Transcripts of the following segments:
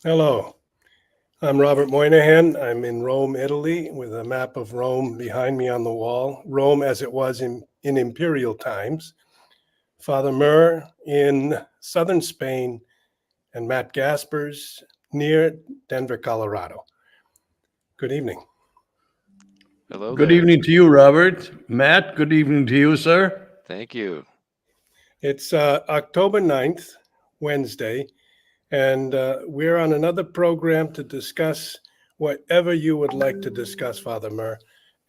Hello, I'm Robert Moynihan. I'm in Rome, Italy, with a map of Rome behind me on the wall. Rome as it was in imperial times. Father Murr in southern Spain, and Matt Gaspers near Denver, Colorado. Good evening. Hello Good there. evening to you, Robert. Matt, good evening to you, sir. Thank you. It's October 9th, Wednesday, and we're on another program to discuss whatever you would like to discuss, Father Murr.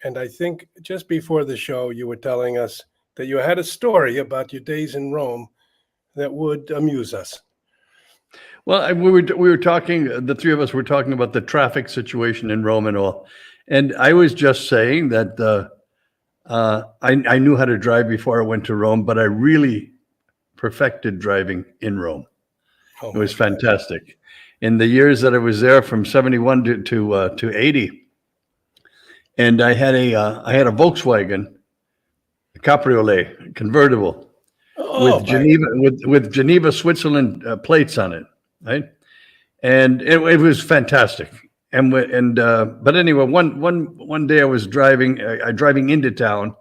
And I think just before the show, you were telling us that you had a story about your days in Rome that would amuse us. Well, we were talking. The three of us were talking about the traffic situation in Rome and all, and I was just saying that I knew how to drive before I went to Rome, but I really perfected driving in Rome. Oh It was my God. fantastic. In the years that I was there, from '71 to '80, and I had a Volkswagen Cabriolet convertible Oh with my. Geneva, Switzerland plates on it, right? And it was fantastic. But anyway, one day I was driving into town,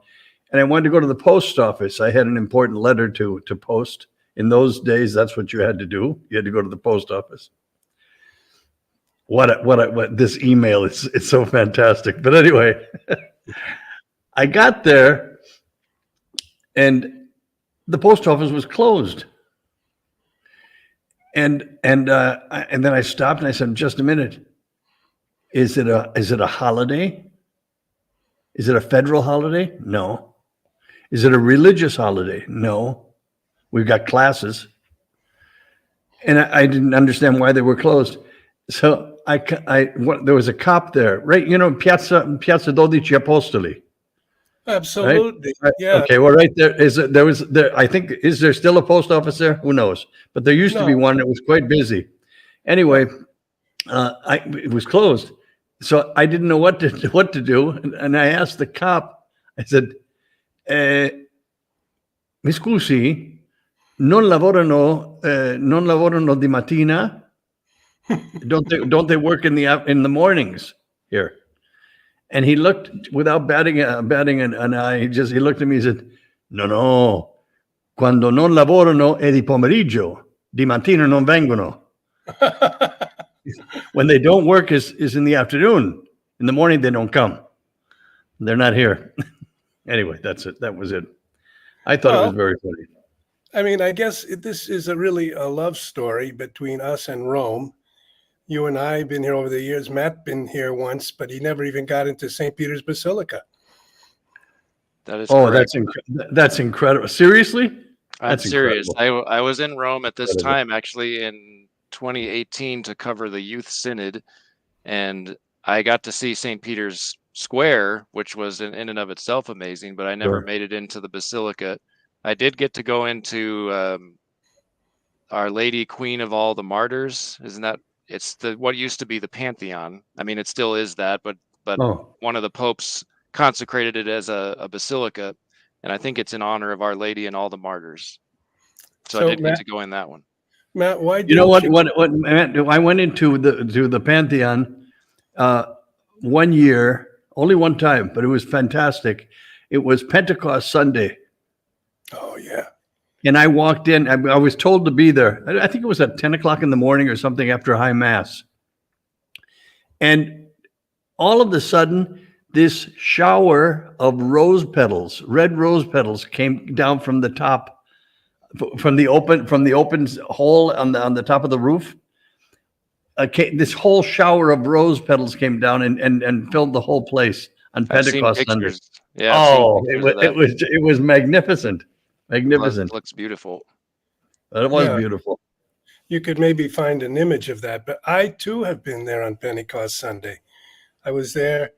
and I wanted to go to the post office. I had an important letter to post. In those days, that's what you had to do. You had to go to the post office. What this email is, it's so fantastic. But anyway, I got there and the post office was closed. And then I stopped and I said, "Just a minute. Is it a holiday? Is it a federal holiday? No. Is it a religious holiday? No. We've got classes." And I didn't understand why they were closed. So there was a cop there, right? Piazza 12 Apostoli, right? Absolutely. Yeah. Okay, well, right there I think, is there still a post office there? Who knows? But there used to be No. one that was quite busy. Anyway, it was closed, so I didn't know what to do, and I asked the cop. I said, "Mi scusi, non lavorano di mattina? Don't they work in the mornings here?" And he looked, without batting an eye. He looked at me and said, "No, quando non lavorano è di pomeriggio, di mattina non vengono." When they don't work is in the afternoon. In the morning, they don't come. They're not here. Anyway, that's it. That was it. I thought it was Well, very funny. I mean, I guess this is really a love story between us and Rome. You and I have been here over the years. Matt been here once, but he never even got into St. Peter's Basilica. That is Oh, correct. that's incredible. Seriously? I'm That's serious. incredible. I was in Rome at this Incredible. time, actually, in 2018 to cover the Youth Synod, and I got to see St. Peter's Square, which was in and of itself amazing, but I never Sure. made it into the Basilica. I did get to go into Our Lady Queen of all the Martyrs. Isn't that, it's what used to be the Pantheon. I mean, it still is that, but Oh, one of the popes consecrated it as a basilica, and I think it's in honor of Our Lady and all the martyrs. So I So did get to go in that one. Matt, why you know didn't you? what, Matt? I went into the Pantheon one year, only one time, but it was fantastic. It was Pentecost Sunday, Oh yeah. and I walked in. I was told to be there. I think it was at 10 o'clock in the morning or something after high mass, and all of a sudden, this shower of rose petals, red rose petals, came down from the top, from the open hole on the top of the roof. This whole shower of rose petals came down and filled the whole place on I've seen Pentecost Sunday. pictures. Yeah, I've seen Oh, pictures of that. it was magnificent, magnificent. Looks beautiful. It was Yeah. beautiful. You could maybe find an image of that. But I too have been there on Pentecost Sunday. I was there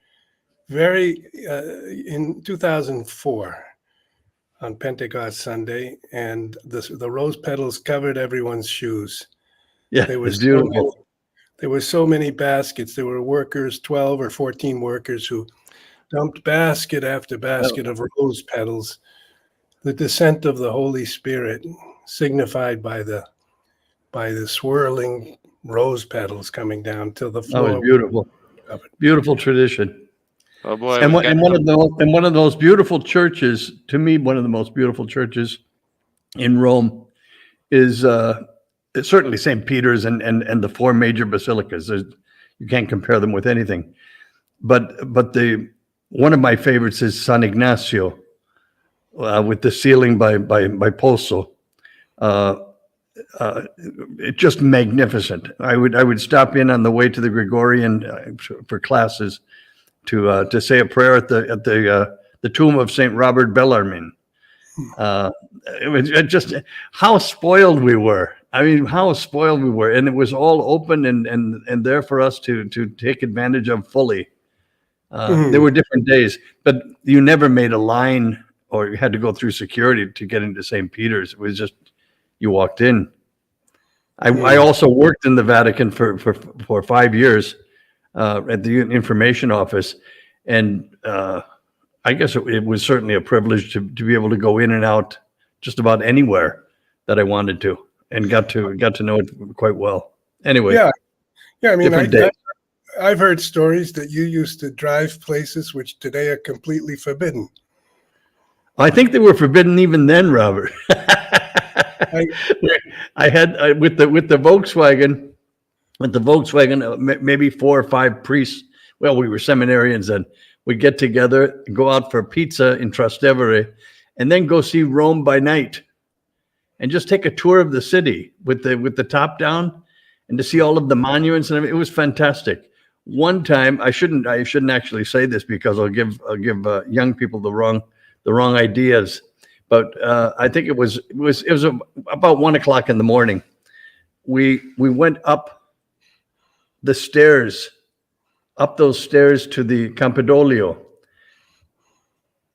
in 2004 on Pentecost Sunday, and the rose petals covered everyone's shoes. Yeah, There it's was beautiful. there were so many baskets. There were workers, 12 or 14 workers, who dumped basket after basket of rose petals. The descent of the Holy Spirit, signified by the swirling rose petals coming down till the That floor. was beautiful. Covered. Beautiful tradition. Oh boy, And we've got one of those beautiful churches, to me, one of the most beautiful churches in Rome is it's certainly St. Peter's and the four major basilicas. You can't compare them with anything. But one of my favorites is San Ignacio, with the ceiling by Poso. It's just magnificent. I would stop in on the way to the Gregorian for classes to say a prayer at the tomb of Saint Robert Bellarmine. It was just how spoiled we were. I mean, how spoiled we were, and it was all open and there for us to take advantage of fully. There were different days, but you never made a line or you had to go through security to get into St. Peter's. It was just you walked in. I also worked in the Vatican for 5 years at the information office, and I guess it was certainly a privilege to be able to go in and out just about anywhere that I wanted to, and got to know it quite well. Anyway, yeah. I mean, different days. I've heard stories that you used to drive places which today are completely forbidden. I think they were forbidden even then, Robert. I had with the Volkswagen, maybe 4 or 5 priests. Well, we were seminarians then. We'd get together, go out for pizza in Trastevere, and then go see Rome by night, and just take a tour of the city with the top down, and to see all of the monuments and everything. It was fantastic. One time, I shouldn't actually say this because I'll give young people the wrong ideas. But I think it was about 1 o'clock in the morning. We went up those stairs to the Campidoglio,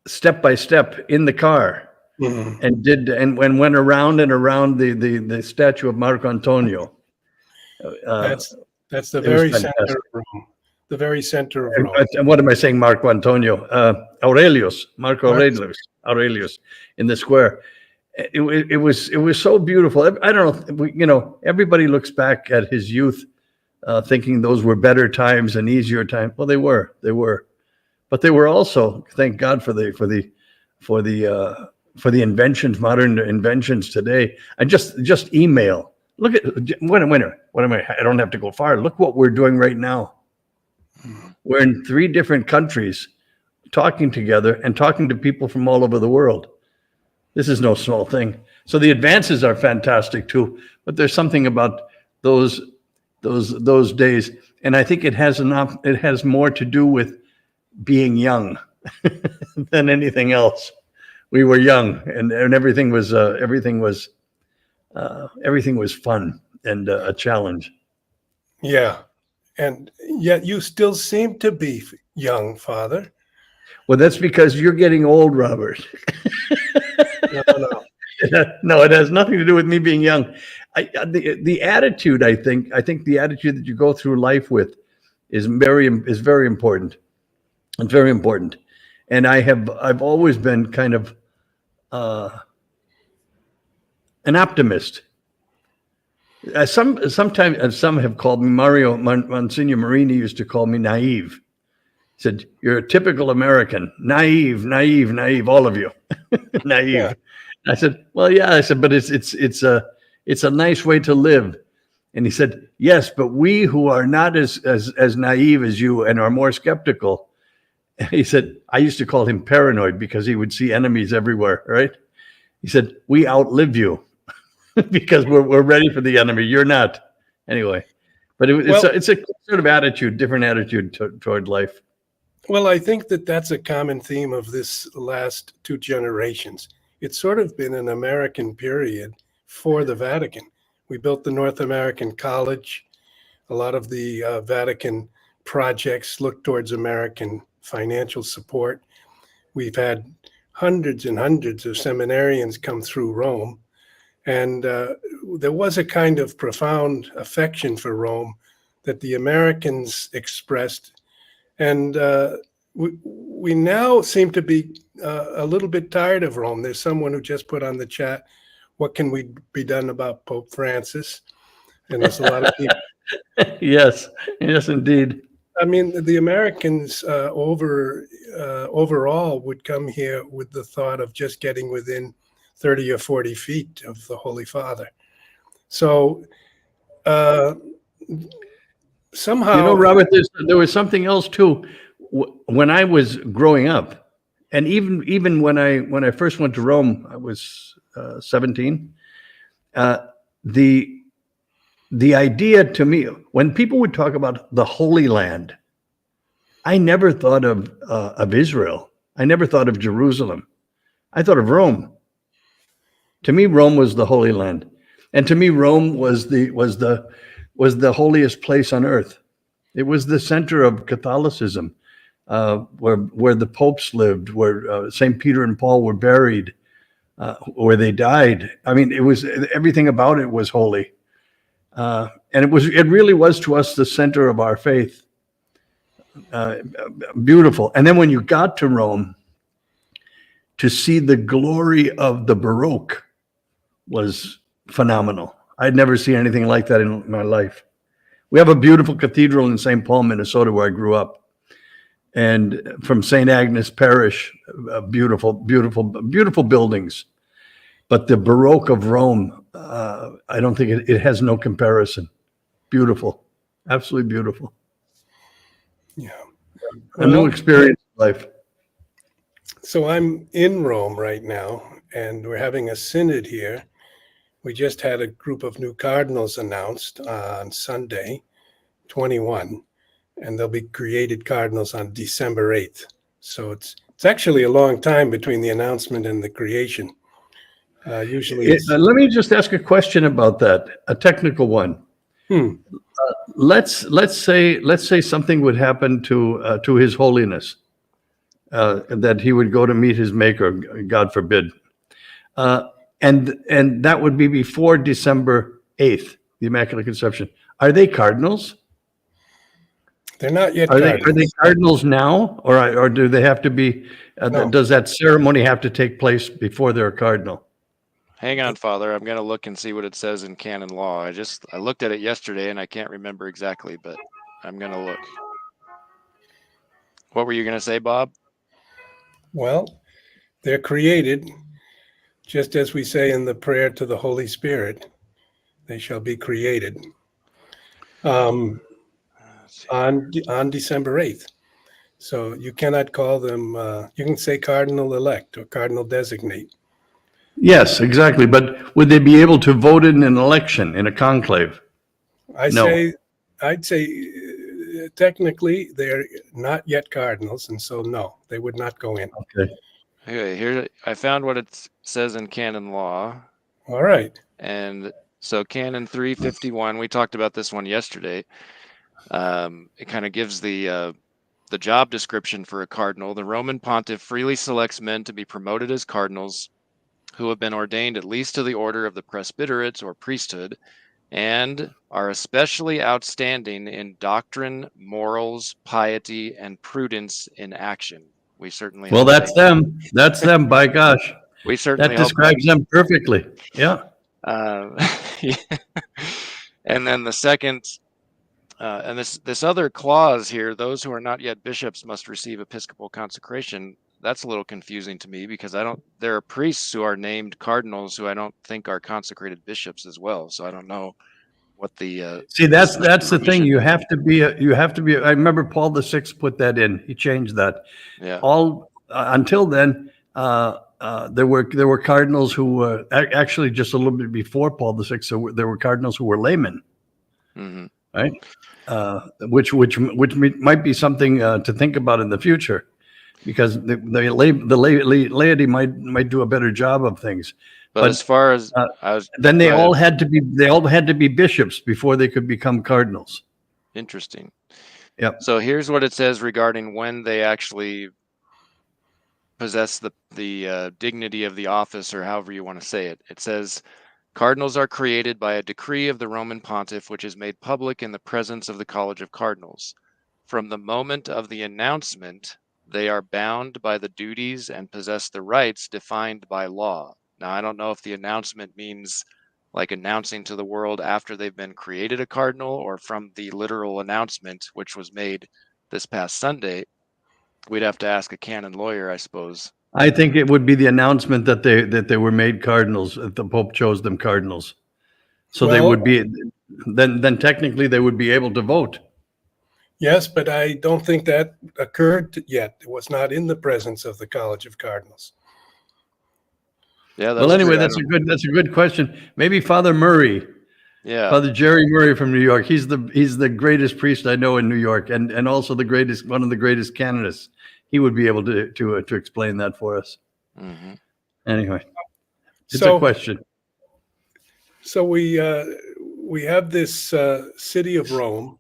step by step in the car, and went around and around the statue of Marco Antonio. That's the very center of Rome. The very center of Rome. And what am I saying, Marco Antonio? Marco Aurelius in the square. It was so beautiful. I don't know. Everybody looks back at his youth, thinking those were better times and easier times. Well, they were, but they were also, thank God for the inventions, modern inventions today. And just email. Look at what am I? I don't have to go far. Look what we're doing right now. We're in 3 different countries, talking together and talking to people from all over the world. This is no small thing. So the advances are fantastic too, but there's something about those days, and I think it has more to do with being young than anything else. We were young, and everything was fun and a challenge. Yeah, and yet you still seem to be young, Father. Well, that's because you're getting old, Robert. No. No, it has nothing to do with me being young. The attitude, I think the attitude that you go through life with is very important. It's very important. And I've always been kind of an optimist. Sometimes some have called me, Monsignor Marini used to call me naive. He said, "You're a typical American, naive, all of you, naive." Yeah. I said, "Well, yeah." I said, "But it's a nice way to live." And he said, "Yes, but we who are not as naive as you and are more skeptical," he said, I used to call him paranoid because he would see enemies everywhere, right? He said, "We outlive you because we're ready for the enemy. You're not." Anyway, but it's a sort of attitude, different attitude toward life. Well, I think that's a common theme of this last 2 generations. It's sort of been an American period for the Vatican. We built the North American College. A lot of the Vatican projects look towards American financial support. We've had hundreds and hundreds of seminarians come through Rome. And there was a kind of profound affection for Rome that the Americans expressed. And we now seem to be a little bit tired of Rome. There's someone who just put on the chat, "What can we be done about Pope Francis?" And there's a lot of people. Yes, yes, indeed. I mean, the Americans overall would come here with the thought of just getting within 30 or 40 feet of the Holy Father. So uh, somehow, Robert, there was something else too. When I was growing up, and even when I first went to Rome, I was 17. The the idea to me, when people would talk about the Holy Land, I never thought of Israel. I never thought of Jerusalem. I thought of Rome. To me, Rome was the Holy Land, and to me, Rome was the holiest place on earth. It was the center of Catholicism, where the popes lived, where Saint Peter and Paul were buried, where they died. I mean, it was everything about it was holy, and it really was to us the center of our faith. Beautiful. And then when you got to Rome, to see the glory of the Baroque was phenomenal. I'd never seen anything like that in my life. We have a beautiful cathedral in St. Paul, Minnesota, where I grew up, and from St. Agnes Parish, beautiful, beautiful, beautiful buildings. But the Baroque of Rome, I don't think it has no comparison. Beautiful, absolutely beautiful. yeah. A new Well, experience in life. so I'm in Rome right now, and we're having a synod here. We just had a group of new cardinals announced on Sunday, 21, and they'll be created cardinals on December 8th. So it's actually a long time between the announcement and the creation. Usually it's Let me just ask a question about that, a technical one. Let's say something would happen to His Holiness, that he would go to meet his Maker, God forbid, and that would be before December 8th, the Immaculate Conception. Are they cardinals? they're not yet Are they cardinals. cardinals now, or do they have to be? No. Does that ceremony have to take place before they're a cardinal? Hang on, Father. I'm going to look and see what it says in canon law. I looked at it yesterday and I can't remember exactly, but I'm going to look. What were you going to say, Bob? Well, they're created, just as we say in the prayer to the Holy Spirit, they shall be created on December 8th. So you cannot call them, you can say cardinal elect or cardinal designate. Yes, exactly. But would they be able to vote in an election, in a conclave? No. I'd say technically they're not yet cardinals, and so no, they would not go in. Okay, here I found what it says in canon law. All right. And so canon 351, we talked about this one yesterday. It kind of gives the job description for a cardinal. The Roman pontiff freely selects men to be promoted as cardinals who have been ordained at least to the order of the presbyterate or priesthood, and are especially outstanding in doctrine, morals, piety, and prudence in action. We certainly Well, hope that's them. That's them. By gosh, we certainly that hope describes them perfectly. Yeah. And then the second, and this other clause here: those who are not yet bishops must receive episcopal consecration. That's a little confusing to me because there are priests who are named cardinals who I don't think are consecrated bishops as well. So I don't know what the See, that's the thing. provision You is. have to be. I remember Paul VI put that in. He changed that. Yeah. All until then, there were cardinals who actually just a little bit before Paul VI. So there were cardinals who were laymen, Mm-hmm. right? Which might be something to think about in the future, because the laity might do a better job of things. But as far as then go ahead. they all had to be bishops before they could become cardinals. Interesting. Yep. So here's what it says regarding when they actually possess the dignity of the office, or however you want to say it. It says, cardinals are created by a decree of the Roman pontiff, which is made public in the presence of the College of Cardinals. From the moment of the announcement, they are bound by the duties and possess the rights defined by law. Now, I don't know if the announcement means like announcing to the world after they've been created a cardinal, or from the literal announcement, which was made this past Sunday? We'd have to ask a canon lawyer, I suppose. I think it would be the announcement that they were made cardinals, that the Pope chose them cardinals. So they Well, would be, then technically they would be able to vote. yes, but I don't think that occurred yet. It was not in the presence of the College of Cardinals. Yeah, that's Well, anyway, true. that's a good question. Maybe Father Murray, Yeah. Father Jerry Murray from New York. He's the greatest priest I know in New York, and also one of the greatest canonists. He would be able to explain that for us. Mm-hmm. Anyway, it's So- a question. So we have this city of Rome,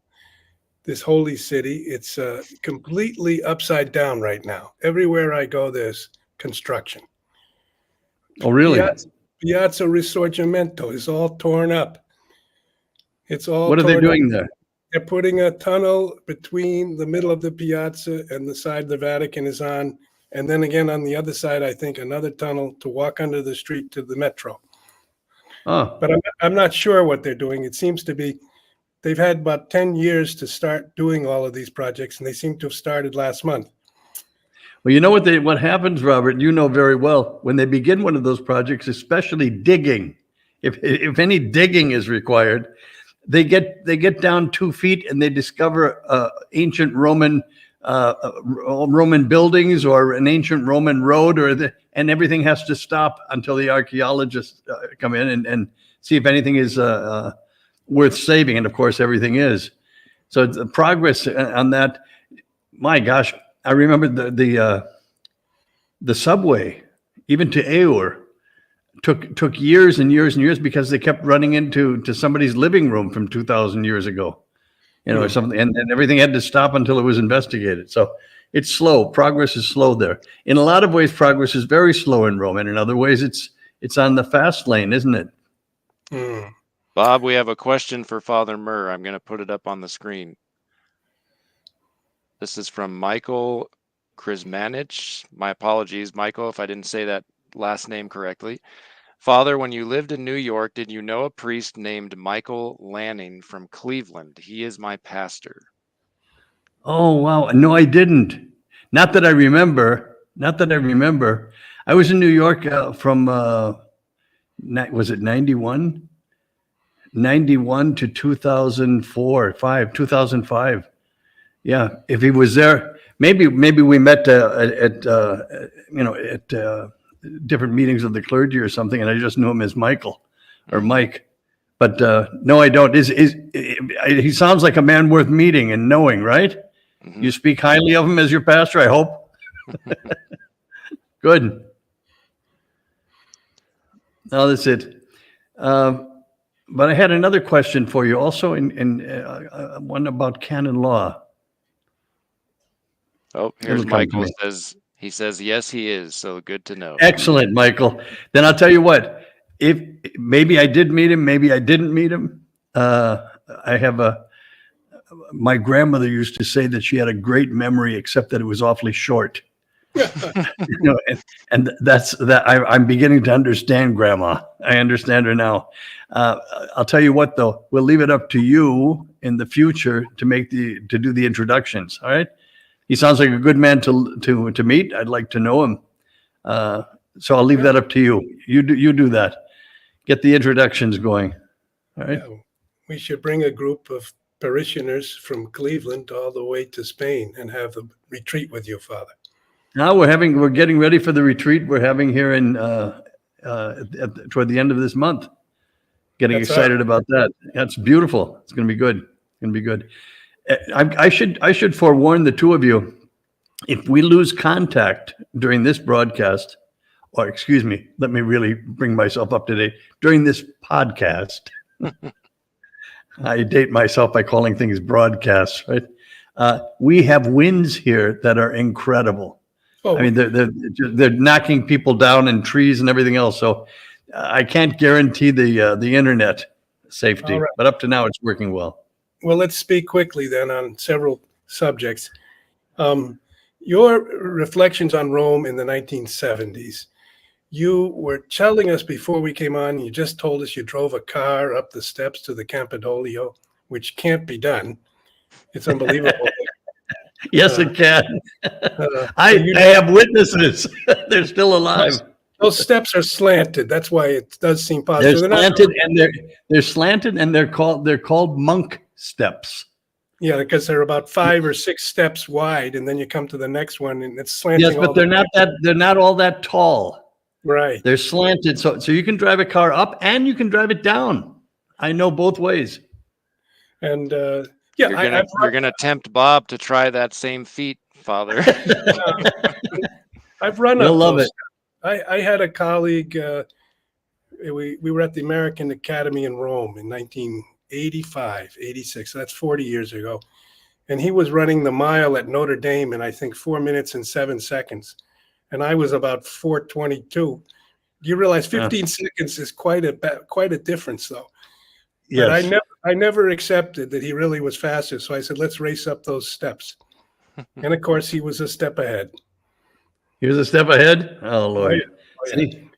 this holy city. It's completely upside down right now. Everywhere I go, there's construction. Oh, really? Piazza Risorgimento is all torn up. It's all What are they torn doing up. there? They're putting a tunnel between the middle of the piazza and the side the Vatican is on. And then again, on the other side, I think another tunnel to walk under the street to the metro. Oh, But I'm not sure what they're doing. It seems to be they've had about 10 years to start doing all of these projects, and they seem to have started last month. well, you know what happens, Robert? You know very well when they begin one of those projects, especially digging. If any digging is required, they get down 2 feet and they discover ancient Roman buildings or an ancient Roman road, and everything has to stop until the archaeologists come in and see if anything is worth saving. And of course, everything is. So the progress on that. My gosh, I remember the subway, even to Eur, took years and years and years because they kept running into somebody's living room from 2,000 years ago, or something, and everything had to stop until it was investigated. So it's slow. Progress is slow there. In a lot of ways, progress is very slow in Rome, and in other ways, it's on the fast lane, isn't it? Mm. Bob, we have a question for Father Murr. I'm going to put it up on the screen. This is from Michael Krismanich. My apologies, Michael, if I didn't say that last name correctly. Father, when you lived in New York, did you know a priest named Michael Lanning from Cleveland? He is my pastor. Oh, wow. No, I didn't. Not that I remember. I was in New York from, was it 91? 91 to 2005. Yeah. If he was there, maybe we met at different meetings of the clergy or something, and I just knew him as Michael or Mike. But no, I don't. He sounds like a man worth meeting and knowing, right? Mm-hmm. You speak highly of him as your pastor, I hope. Good. No, that's it. But I had another question for you also, in one about canon law. Oh, here's It'll come to Michael me. he says yes, he is. So good to know. Excellent, Michael. Then I'll tell you what. If maybe I did meet him, maybe I didn't meet him. I have my grandmother used to say that she had a great memory, except that it was awfully short. And that's that. I'm beginning to understand Grandma. I understand her now. I'll tell you what, though, we'll leave it up to you in the future to do the introductions. All right. He sounds like a good man to meet. I'd like to know him. So I'll leave that up to you. You do that. Get the introductions going. All right. Yeah, we should bring a group of parishioners from Cleveland all the way to Spain and have a retreat with you, Father. Now we're getting ready for the retreat we're having here in toward the end of this month. Getting That's excited about that. That's beautiful. It's going to be good. It's going to be good. I should forewarn the two of you. If we lose contact during this broadcast, or excuse me, let me really bring myself up to date. During this podcast, I date myself by calling things broadcasts, right? We have winds here that are incredible. Oh, I mean, they're knocking people down and trees and everything else. So I can't guarantee the internet safety, All right. but up to now it's working well. well, let's speak quickly then on several subjects. Your reflections on Rome in the 1970s, You were telling us before we came on, you just told us you drove a car up the steps to the Campidoglio, which can't be done. It's unbelievable. Yes, it can. So I have witnesses. They're still alive. those steps are slanted. That's why it does seem They're positive. slanted, and they're slanted, and they're called monk steps. Yeah, because they're about 5 or 6 steps wide, and then you come to the next one, and it's slanting. Yes, but they're not all that tall. Right. They're slanted, so you can drive a car up and you can drive it down. I know both ways. And you're gonna tempt Bob to try that same feat, Father. I've run You'll up love those. it. I had a colleague. We were at the American Academy in Rome in 1985, 86. So that's 40 years ago. And he was running the mile at Notre Dame in, I think, 4 minutes and 7 seconds. And I was about 4:22. Do you realize 15 seconds is quite a difference, though? Yes. But I never accepted that he really was faster. So I said, let's race up those steps. And of course, he was a step ahead. He was a step ahead. Oh Lord. Oh, yeah. Tom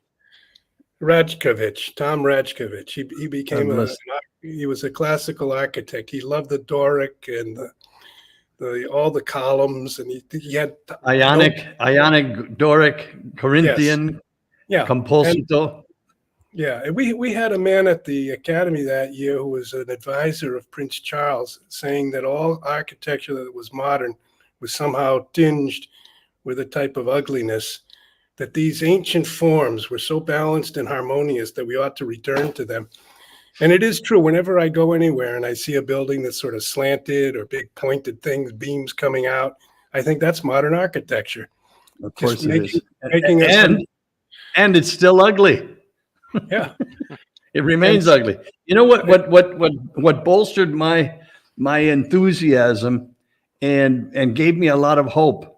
Rajkovich. He became he was a classical architect. He loved the Doric and all the columns, and he had Ionic, Doric, Corinthian, Composito. And we had a man at the academy that year who was an advisor of Prince Charles, saying that all architecture that was modern was somehow tinged with a type of ugliness, that these ancient forms were so balanced and harmonious that we ought to return to them. And it is true, whenever I go anywhere and I see a building that's sort of slanted or big pointed things, beams coming out, I think that's modern architecture. Of course it is. And it's still ugly. Yeah. It remains ugly. You know what bolstered my enthusiasm and gave me a lot of hope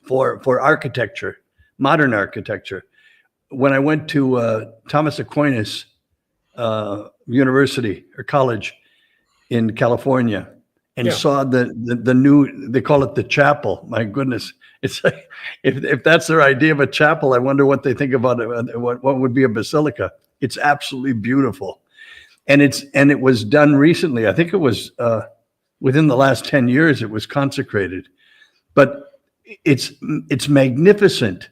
for architecture, modern architecture, when I went to Thomas Aquinas University or college in California and saw the new, they call it the chapel. My goodness. It's like, if that's their idea of a chapel, I wonder what they think about it. What would be a basilica? It's absolutely beautiful. And it was done recently. I think it was within the last 10 years, it was consecrated, but it's magnificent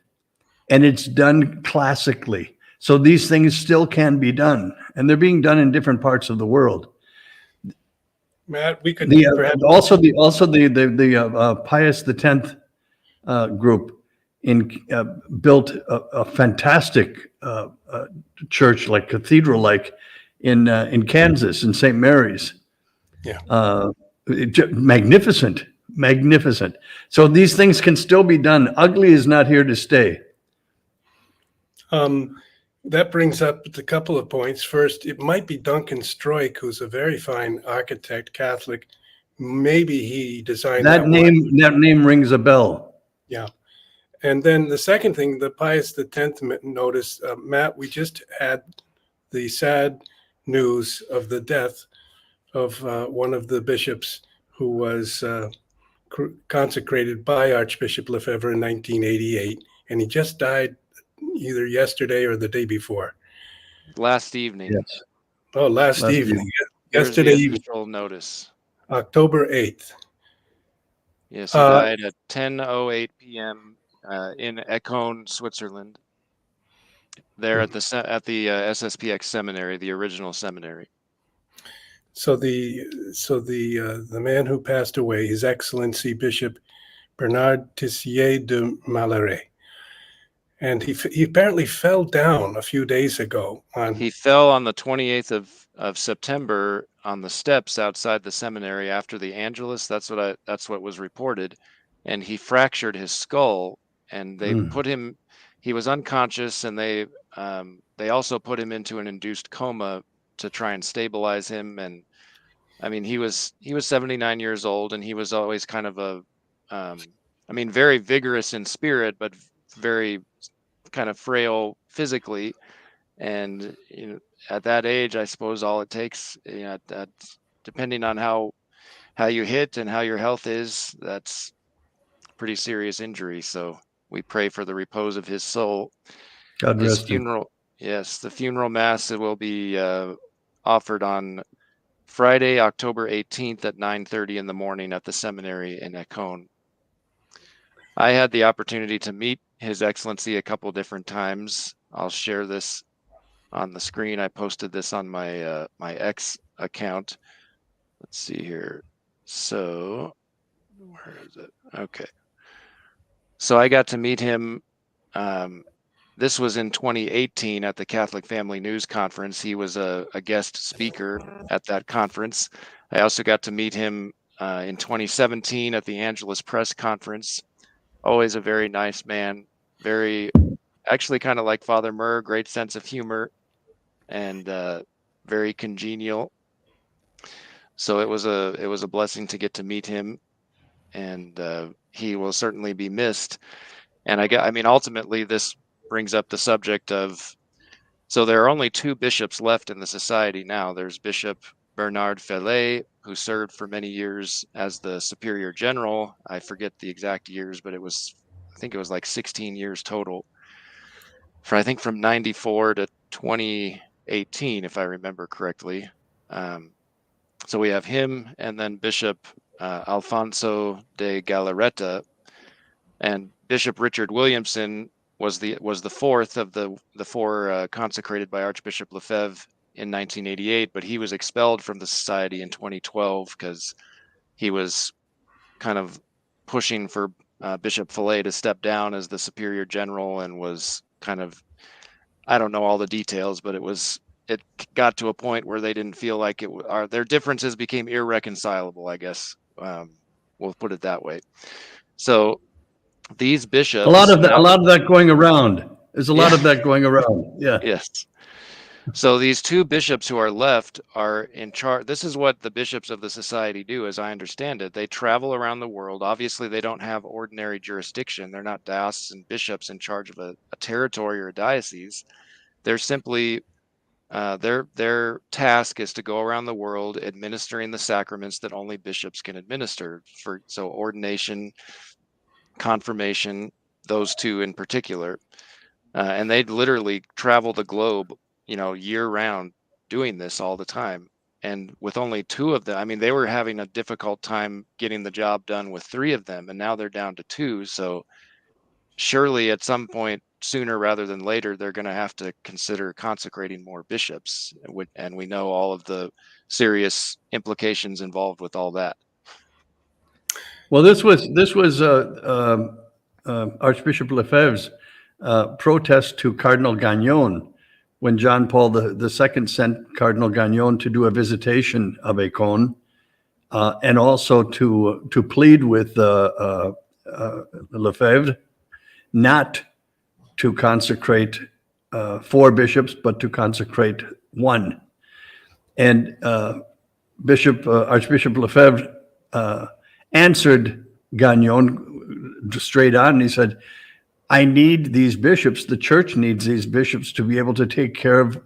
and it's done classically. So these things still can be done, and they're being done in different parts of the world. Matt, we could also the Pius X group built a fantastic church, like cathedral, like in Kansas, in St. Mary's. Yeah, magnificent. So these things can still be done. Ugly is not here to stay. That brings up a couple of points. First, it might be Duncan Stroik, who's a very fine architect, Catholic. Maybe he designed that name. one. That name rings a bell. Yeah. And then the second thing, the Pius X notice, Matt, we just had the sad news of the death of one of the bishops who was consecrated by Archbishop Lefebvre in 1988, and he just died either yesterday or the day before. Last evening. Yes. Oh, last evening. Yesterday evening. Notice. October 8th. Yes, he died at 10:08 p.m. In Econ, Switzerland. There at the SSPX seminary, the original seminary. So the man who passed away, His Excellency Bishop Bernard Tissier de Mallaré, and he apparently fell down a few days ago. He fell on the 28th of September on the steps outside the seminary after the Angelus. That's what was reported, and he fractured his skull. And they put him. He was unconscious, and they also put him into an induced coma to try and stabilize him. And I mean, he was 79 years old, and he was always kind of very vigorous in spirit, but very kind of frail physically. And at that age, I suppose all it takes, that depending on how you hit and how your health is, that's pretty serious injury. So we pray for the repose of his soul. God His rest him. funeral, yes, the funeral mass, it will be offered on Friday, October 18th at 9:30 in the morning at the seminary in Econ. I had the opportunity to meet His Excellency a couple different times. I'll share this on the screen. I posted this on my my X account. Let's see here. So, where is it? Okay. So I got to meet him. This was in 2018 at the Catholic Family News Conference. He was a guest speaker at that conference. I also got to meet him in 2017 at the Angelus Press Conference. Always a very nice man, very, actually kind of like Father Murr, great sense of humor, and very congenial. So it was a blessing to get to meet him, and he will certainly be missed. And I mean, ultimately, this brings up the subject of, so there are only two bishops left in the society now. There's Bishop Bernard Fellet, who served for many years as the Superior General. I forget the exact years, but I think it was like 16 years total. I think from 94 to 2018, if I remember correctly. So we have him, and then Bishop Alfonso de Galarreta, and Bishop Richard Williamson was the fourth of the four consecrated by Archbishop Lefebvre in 1988, but he was expelled from the society in 2012 because he was kind of pushing for Bishop Fellet to step down as the Superior General, and was kind of, I don't know all the details, but it got to a point where they didn't feel like their differences became irreconcilable, I guess. We'll put it that way. So these bishops, A lot of that going around. There's a lot of that going around. Yeah. Yes. So these two bishops who are left are in charge. This is what the bishops of the society do, as I understand it. They travel around the world. Obviously, they don't have ordinary jurisdiction. They're not diocesan bishops in charge of a territory or a diocese. They're simply, their task is to go around the world administering the sacraments that only bishops can administer. So ordination, confirmation, those two in particular. And they literally travel the globe, year round, doing this all the time. And with only two of them, I mean, they were having a difficult time getting the job done with three of them, and now they're down to two. So surely at some point, sooner rather than later, they're going to have to consider consecrating more bishops. And we know all of the serious implications involved with all that. Well, this was Archbishop Lefebvre's protest to Cardinal Gagnon when John Paul II sent Cardinal Gagnon to do a visitation of Econ, and also to plead with Lefebvre not to consecrate 4 bishops, but to consecrate 1. And Archbishop Lefebvre answered Gagnon straight on, and he said, I need these bishops, the church needs these bishops to be able to take care of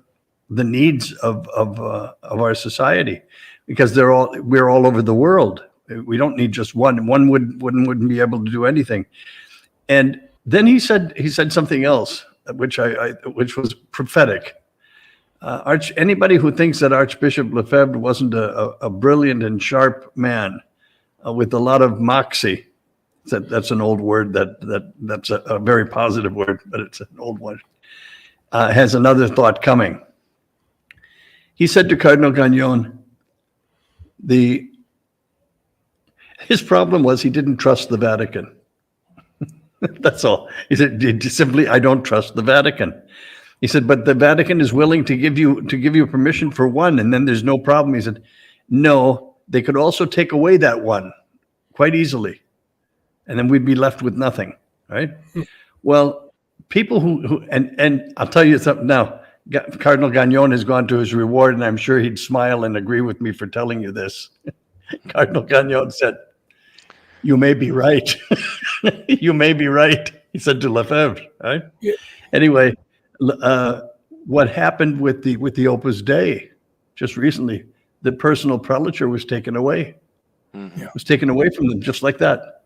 the needs of our society, because we're all over the world. We don't need just one. One wouldn't be able to do anything. And then he said something else, which was prophetic. Anybody who thinks that Archbishop Lefebvre wasn't a brilliant and sharp man with a lot of moxie, that's an old word, that's a very positive word, but it's an old one, has another thought coming. He said to Cardinal Gagnon, his problem was he didn't trust the Vatican. That's all. He said, simply, I don't trust the Vatican. He said, but the Vatican is willing to give you permission for 1, and then there's no problem. He said, no, they could also take away that 1 quite easily, and then we'd be left with nothing, right? Well, people who and I'll tell you something now. Cardinal Gagnon has gone to his reward, and I'm sure he'd smile and agree with me for telling you this. Cardinal Gagnon said, you may be right. You may be right, he said to Lefebvre, right? Yeah. Anyway, what happened with the Opus Dei just recently, the personal prelature was taken away. Mm-hmm. It was taken away from them just like that.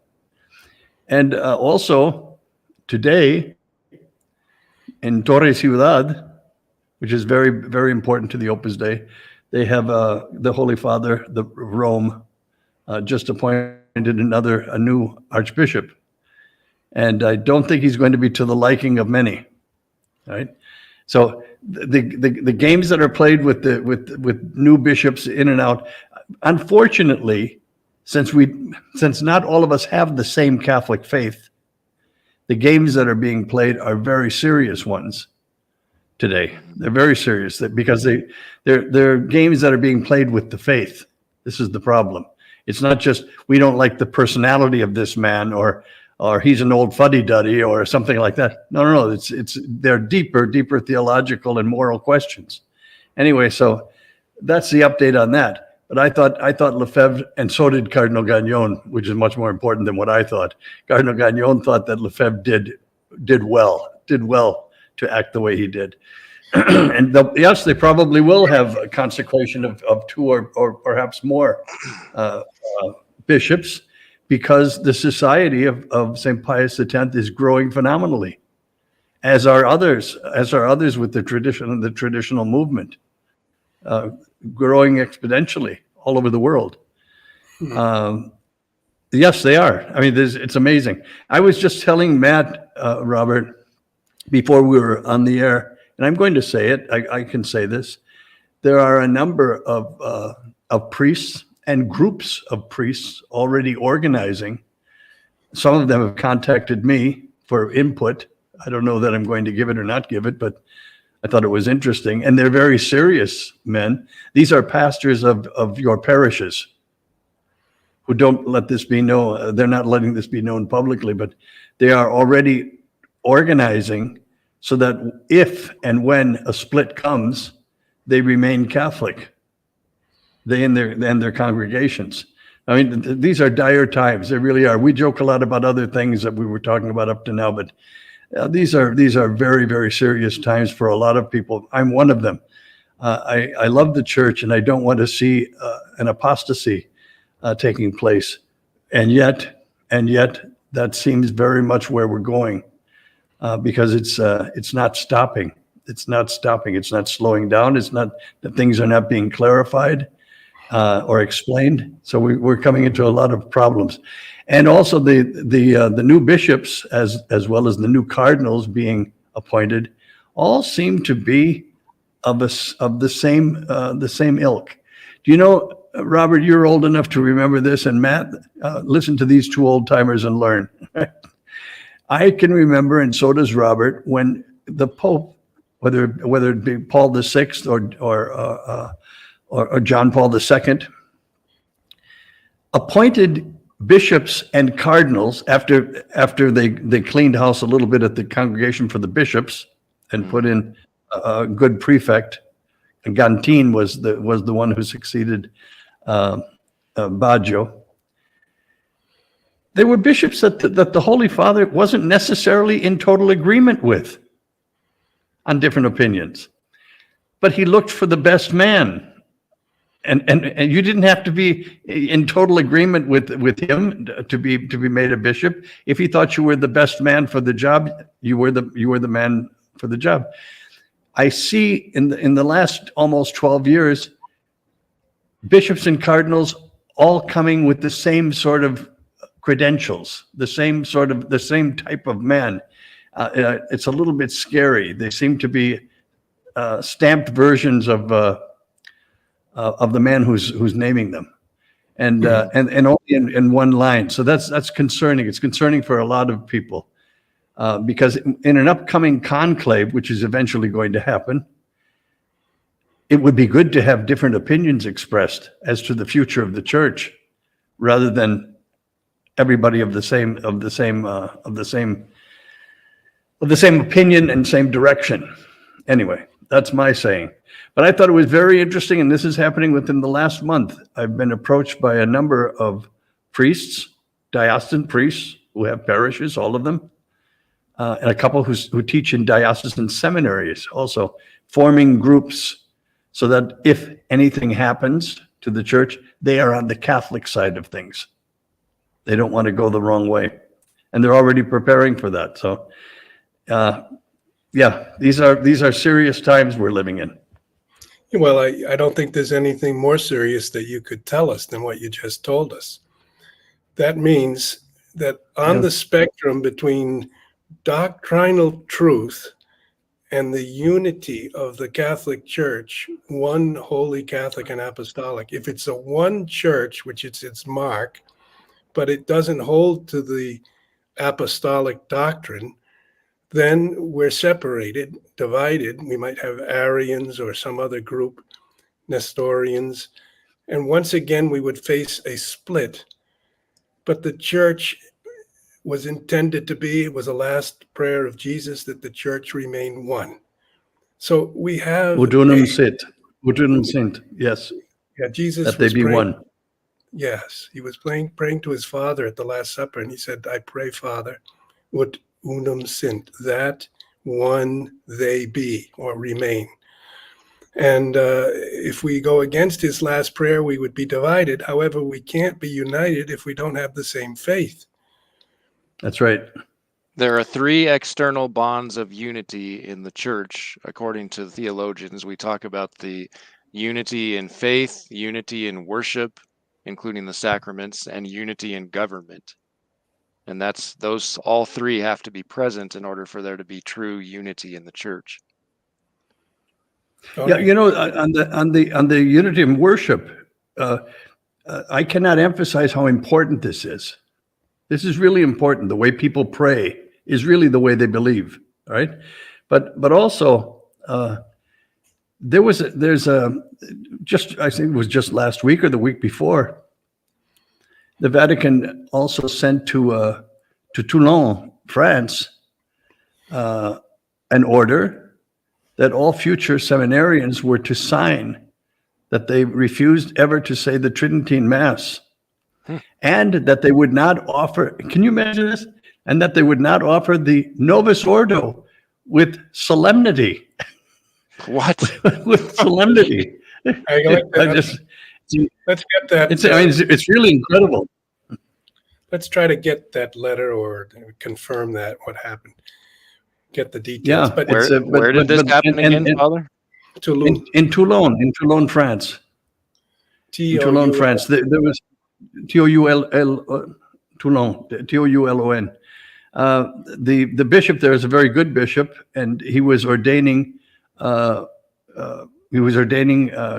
And also today, in Torre Ciudad, which is very, very important to the Opus Dei, they have the Holy Father, the Rome, just appointed a new archbishop. And I don't think he's going to be to the liking of many, right? So the games that are played with new bishops in and out, unfortunately, since not all of us have the same Catholic faith, the games that are being played are very serious ones today. They're very serious because they're games that are being played with the faith. This is the problem. It's not just we don't like the personality of this man or he's an old fuddy-duddy or something like that. No. They're deeper theological and moral questions. Anyway, so that's the update on that. But I thought Lefebvre, and so did Cardinal Gagnon, which is much more important than what I thought. Cardinal Gagnon thought that Lefebvre did well to act the way he did. And yes, they probably will have a consecration of two or perhaps more bishops, because the society of St. Pius X is growing phenomenally, as are others with the traditional movement, growing exponentially all over the world. Yes, they are. I mean, it's amazing. I was just telling Matt, Robert, before we were on the air, and I'm going to say it, I can say this, there are a number of priests and groups of priests already organizing. Some of them have contacted me for input. I don't know that I'm going to give it or not give it, but I thought it was interesting. And they're very serious men. These are pastors of your parishes who don't let this be known. They're not letting this be known publicly, but they are already organizing so that if and when a split comes, they remain Catholic. They and their congregations. I mean, these are dire times. They really are. We joke a lot about other things that we were talking about up to now, but these are very, very serious times for a lot of people. I'm one of them. I love the church, and I don't want to see an apostasy taking place. And yet, that seems very much where we're going, because it's not stopping. It's not stopping. It's not slowing down. It's not that things are not being clarified or explained. So we're coming into a lot of problems. And also the new bishops, as well as the new cardinals being appointed, all seem to be of the same ilk. Do you know, Robert, you're old enough to remember this, and Matt, listen to these two old timers and learn. I can remember, and so does Robert, when the Pope, whether it be Paul VI or John Paul II, appointed bishops and cardinals after they cleaned house a little bit at the Congregation for the Bishops and put in a good prefect. And Gantin was the one who succeeded Baggio. They were bishops that the Holy Father wasn't necessarily in total agreement with on different opinions, but he looked for the best man. And you didn't have to be in total agreement with him to be made a bishop. If he thought you were the best man for the job, you were the man for the job. I see in the last almost 12 years, bishops and cardinals all coming with the same sort of credentials, the same type of man. It's a little bit scary. They seem to be stamped versions of the man who's naming them, and only in one line. So that's concerning. It's concerning for a lot of people, because in an upcoming conclave, which is eventually going to happen, it would be good to have different opinions expressed as to the future of the church, rather than everybody of the same opinion and same direction. Anyway, that's my saying. But I thought it was very interesting, and this is happening within the last month. I've been approached by a number of priests, diocesan priests who have parishes, all of them, and a couple who teach in diocesan seminaries, also forming groups so that if anything happens to the church, they are on the Catholic side of things. They don't want to go the wrong way, and they're already preparing for that. So Yeah, these are serious times we're living in. Well, I don't think there's anything more serious that you could tell us than what you just told us. That means that on Yeah. the spectrum between doctrinal truth and the unity of the Catholic Church, one holy Catholic and apostolic, if it's a one church, which it's its mark, but it doesn't hold to the apostolic doctrine, then we're separated, divided. We might have Arians or some other group, Nestorians, and once again we would face a split. But the church was intended to be, it was a last prayer of Jesus that the church remain one. So we have Udunum sint, yes, Jesus that they was be praying. one. Yes, he was praying to his Father at the Last Supper, and he said, "I pray, Father, ut unum sint, that one they be or remain." And if we go against his last prayer, we would be divided. However, we can't be united if we don't have the same faith. That's right. There are three external bonds of unity in the church, according to theologians. We talk about the unity in faith, unity in worship, including the sacraments, and unity in government. And those all three have to be present in order for there to be true unity in the church. All Yeah, right. you know, on the unity in worship, I cannot emphasize how important this is. This is really important. The way people pray is really the way they believe, right? But also, there's just, I think it was just last week or the week before, the Vatican also sent to Toulon, France, an order that all future seminarians were to sign that they refused ever to say the Tridentine Mass, and that they would not offer, can you imagine this? And that they would not offer the Novus Ordo with solemnity. What? With solemnity. I like that. Let's get that. It's really incredible. Let's try to get that letter or confirm that what happened. Get the details. Yeah, But Where did this happen again, Father? Toulon, in Toulon, France. In Toulon, France. There was Toulon, Toulon. The bishop there is a very good bishop, and he was ordaining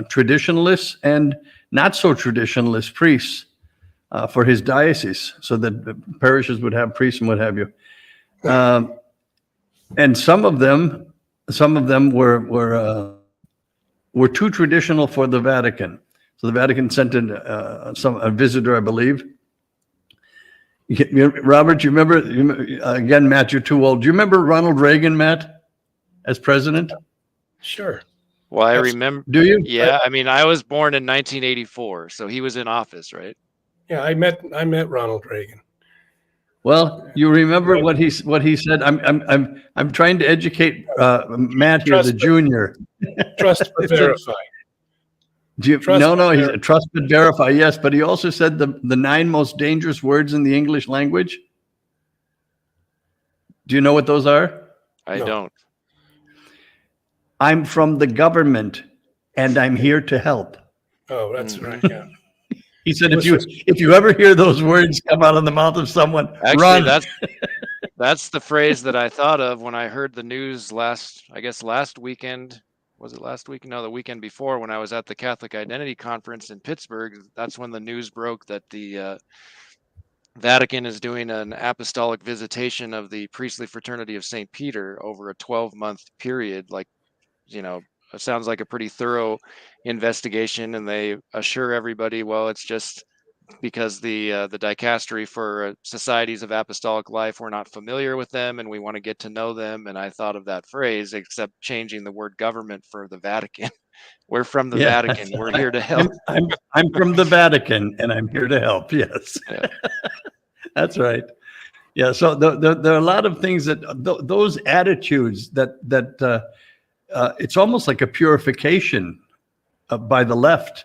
traditionalists and not so traditionalist priests for his diocese, so that the parishes would have priests and what have you. And some of them were too traditional for the Vatican. So the Vatican sent in a visitor, I believe. Robert, you remember? Again, Matt, you're too old. Do you remember Ronald Reagan, Matt, as president? Sure. Well, I remember. Do you? Yeah, I mean, I was born in 1984, so he was in office, right? Yeah, I met Ronald Reagan. Well, you remember what he said. I'm trying to educate Matt here, the junior. Trust but verify. He's trust but verify. Yes, but he also said the 9 most dangerous words in the English language. Do you know what those are? I don't. I'm from the government, and I'm here to help. Oh, that's right. Yeah. He said, if you ever hear those words come out of the mouth of someone, actually, run. That's the phrase that I thought of when I heard the news last weekend. Was it last week? No, the weekend before, when I was at the Catholic Identity Conference in Pittsburgh. That's when the news broke that the Vatican is doing an apostolic visitation of the priestly fraternity of St. Peter over a 12-month period. Like, it sounds like a pretty thorough investigation, and they assure everybody, well, it's just because the dicastery for societies of apostolic life, we're not familiar with them and we want to get to know them. And I thought of that phrase, except changing the word government for the Vatican. We're from the Vatican. We're here to help. I'm from the Vatican, and I'm here to help. Yes, yeah. That's right. Yeah. So there are a lot of things that those attitudes that it's almost like a purification by the left,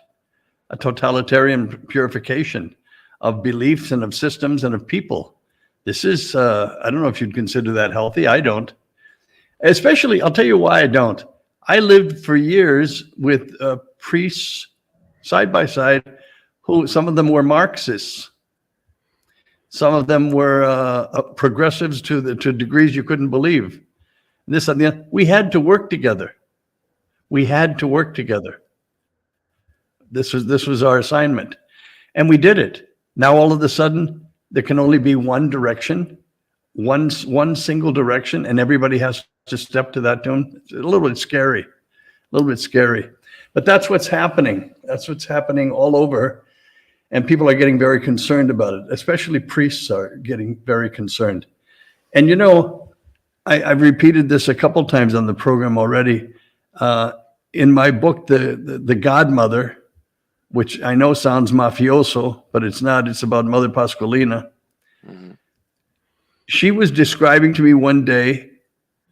a totalitarian purification of beliefs and of systems and of people. This is, I don't know if you'd consider that healthy. I don't. Especially, I'll tell you why I don't. I lived for years with priests side by side, who some of them were Marxists, some of them were progressives to degrees you couldn't believe. This and the other. We had to work together. We had to work together. This was our assignment, and we did it. Now all of a sudden, there can only be one direction, one single direction, and everybody has to step to that tune. It's a little bit scary, But that's what's happening. That's what's happening all over, and people are getting very concerned about it. Especially priests are getting very concerned. And you know, I've repeated this a couple times on the program already. In my book, the Godmother, which I know sounds mafioso, but it's not. It's about Mother Pasqualina. Mm-hmm. She was describing to me one day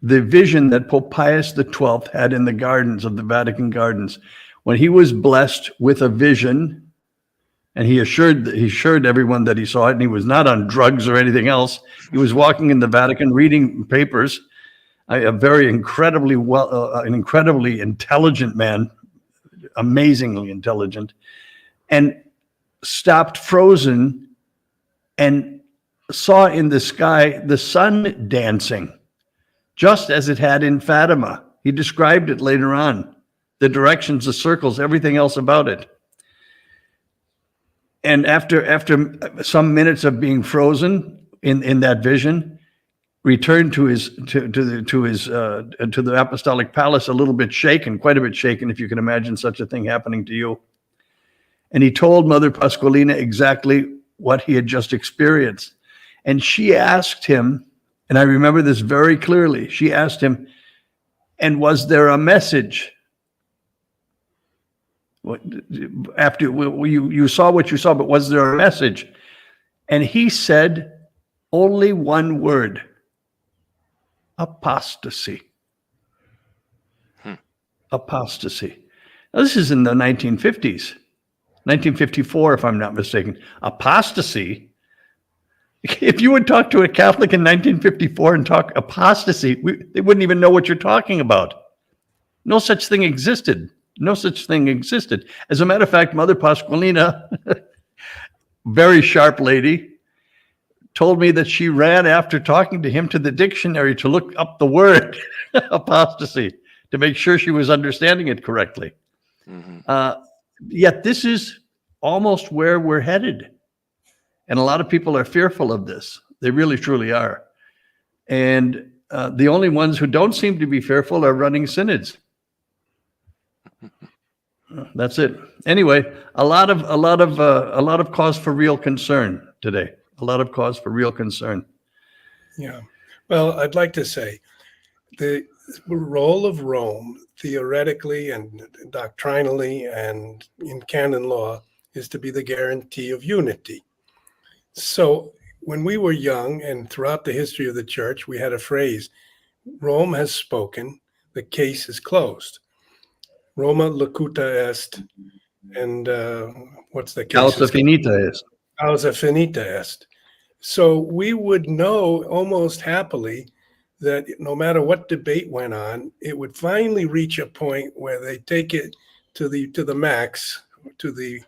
the vision that Pope Pius XII had in the gardens of the Vatican gardens, when he was blessed with a vision, and he assured everyone that he saw it, and he was not on drugs or anything else. He was walking in the Vatican, reading papers. An incredibly intelligent man, amazingly intelligent, and stopped frozen and saw in the sky the sun dancing, just as it had in Fatima. He described it later on, the directions, the circles, everything else about it. And after some minutes of being frozen in that vision, returned to the apostolic palace a little bit shaken, quite a bit shaken, if you can imagine such a thing happening to you. And he told Mother Pasqualina exactly what he had just experienced. And she asked him, and I remember this very clearly, she asked him, and was there a message? After you saw what you saw, but was there a message? And he said only one word: apostasy. Apostasy. Now, this is in the 1950s, 1954, if I'm not mistaken. Apostasy. If you would talk to a Catholic in 1954 and talk apostasy, they wouldn't even know what you're talking about. No such thing existed. No such thing existed. As a matter of fact, Mother Pasqualina, very sharp lady, told me that she ran after talking to him to the dictionary to look up the word apostasy to make sure she was understanding it correctly. Mm-hmm. Yet this is almost where we're headed. And a lot of people are fearful of this. They really, truly are. And the only ones who don't seem to be fearful are running synods. That's it. Anyway, a lot of cause for real concern today. A lot of cause for real concern. Yeah. Well, I'd like to say the role of Rome, theoretically and doctrinally and in canon law, is to be the guarantee of unity. So when we were young and throughout the history of the church, we had a phrase: Rome has spoken, the case is closed. Roma locuta est, and what's the case? Causa finita est. Causa finita est. So we would know almost happily that no matter what debate went on, it would finally reach a point where they take it to the max, to the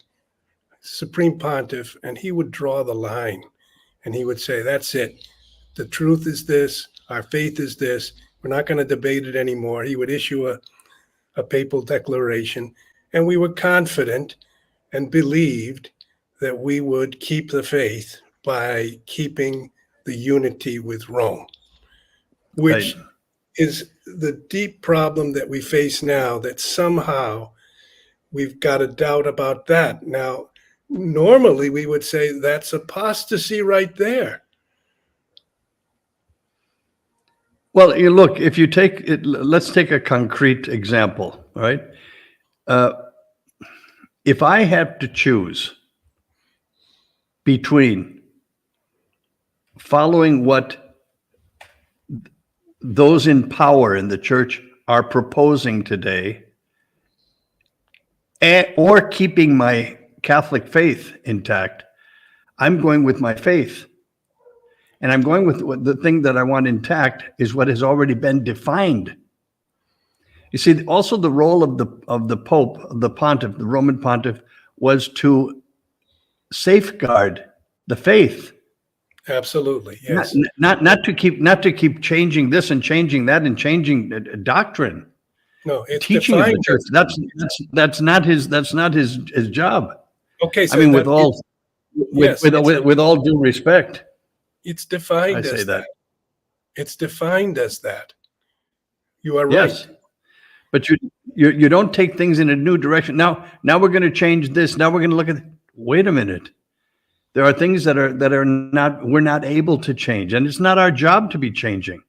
Supreme Pontiff, and he would draw the line, and he would say, "That's it. The truth is this. Our faith is this. We're not going to debate it anymore." He would issue a papal declaration, and we were confident and believed that we would keep the faith by keeping the unity with Rome, which Right. is the deep problem that we face now, that somehow we've got a doubt about that. Now, normally we would say that's apostasy right there. Well, you look, if you take it, let's take a concrete example, all right? If I have to choose between following what those in power in the church are proposing today, or keeping my Catholic faith intact, I'm going with my faith. And I'm going with the thing that I want intact is what has already been defined. You see, also the role of the Pope, the pontiff, the Roman pontiff, was to safeguard the faith. Absolutely, yes. Not to keep changing this and changing that and changing doctrine. No, it's Teaching of the defined church. That's not his job. Okay, so I mean, that with all due respect, it's defined I say as that. It's defined as that. You are right. Yes, but you don't take things in a new direction. Now we're going to change this. Now we're going to look at. Wait a minute. There are things that we're not able to change, and it's not our job to be changing.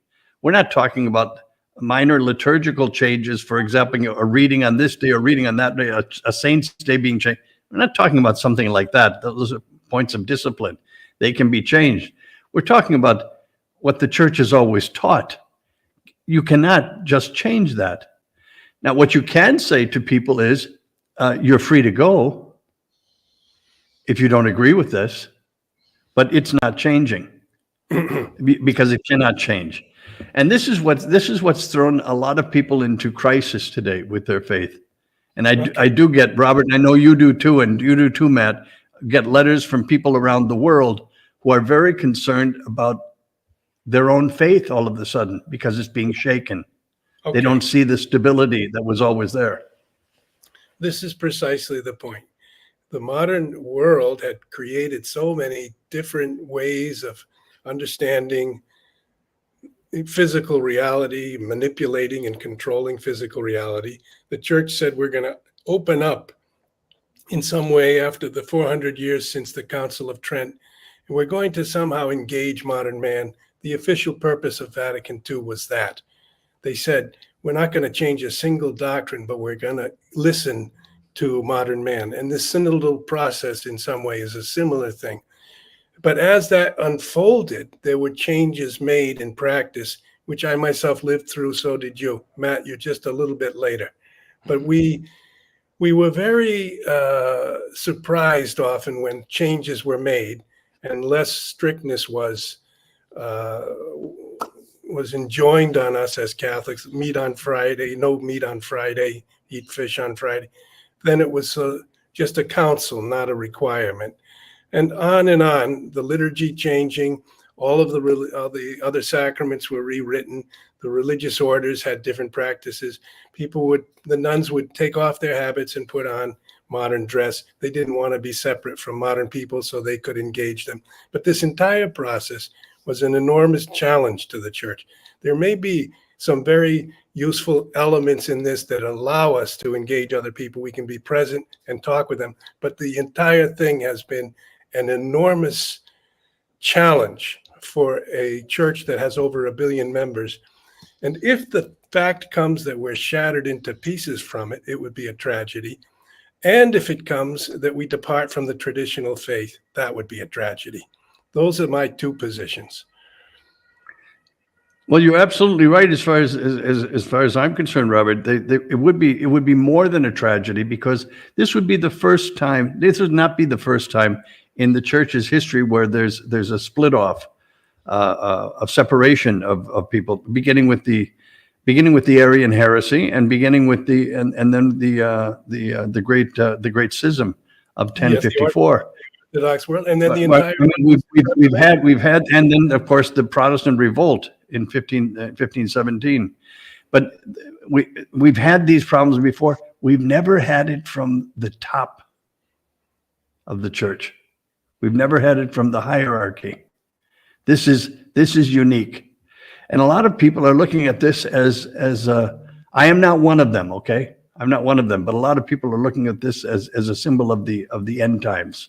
We're not talking about minor liturgical changes, for example, a reading on this day or reading on that day, a saint's day being changed. We're not talking about something like that. Those are points of discipline. They can be changed. We're talking about what the church has always taught. You cannot just change that. Now, what you can say to people is, you're free to go if you don't agree with this, but it's not changing because it cannot change. And this is what's thrown a lot of people into crisis today with their faith. And I do get, Robert, and I know you do too, and you do too, Matt, get letters from people around the world who are very concerned about their own faith all of a sudden because it's being shaken. Okay. They don't see the stability that was always there. This is precisely the point. The modern world had created so many different ways of understanding physical reality, manipulating and controlling physical reality. The church said we're going to open up in some way after the 400 years since the Council of Trent, and we're going to somehow engage modern man. The official purpose of Vatican II was that. They said, we're not going to change a single doctrine, but we're going to listen to modern man. And this synodal process in some way is a similar thing. But as that unfolded, there were changes made in practice, which I myself lived through. So did you, Matt. You're just a little bit later. But we were very surprised often when changes were made and less strictness was enjoined on us as Catholics. Meat on Friday, no meat on Friday, eat fish on Friday. Then it was just a counsel, not a requirement. And on, the liturgy changing, all the other sacraments were rewritten. The religious orders had different practices. The nuns would take off their habits and put on modern dress. They didn't want to be separate from modern people so they could engage them. But this entire process was an enormous challenge to the church. There may be some very useful elements in this that allow us to engage other people. We can be present and talk with them. But the entire thing has been an enormous challenge for a church that has over 1 billion members. And if the fact comes that we're shattered into pieces from it, it would be a tragedy. And if it comes that we depart from the traditional faith, that would be a tragedy. Those are my two positions. Well, you're absolutely right as far as I'm concerned, Robert. It would be more than a tragedy because this would be the first time. This would not be the first time in the church's history where there's a split off, of separation of people, beginning with the Arian heresy and beginning with the great schism of 1054. The Orthodox world, and then But, the entire. I mean, we've had, and then of course the Protestant revolt in 1517. But we've had these problems before. We've never had it from the top of the church. We've never had it from the hierarchy. This is unique, and a lot of people are looking at this as I am not one of them. Okay, I'm not one of them, but a lot of people are looking at this as a symbol of the end times,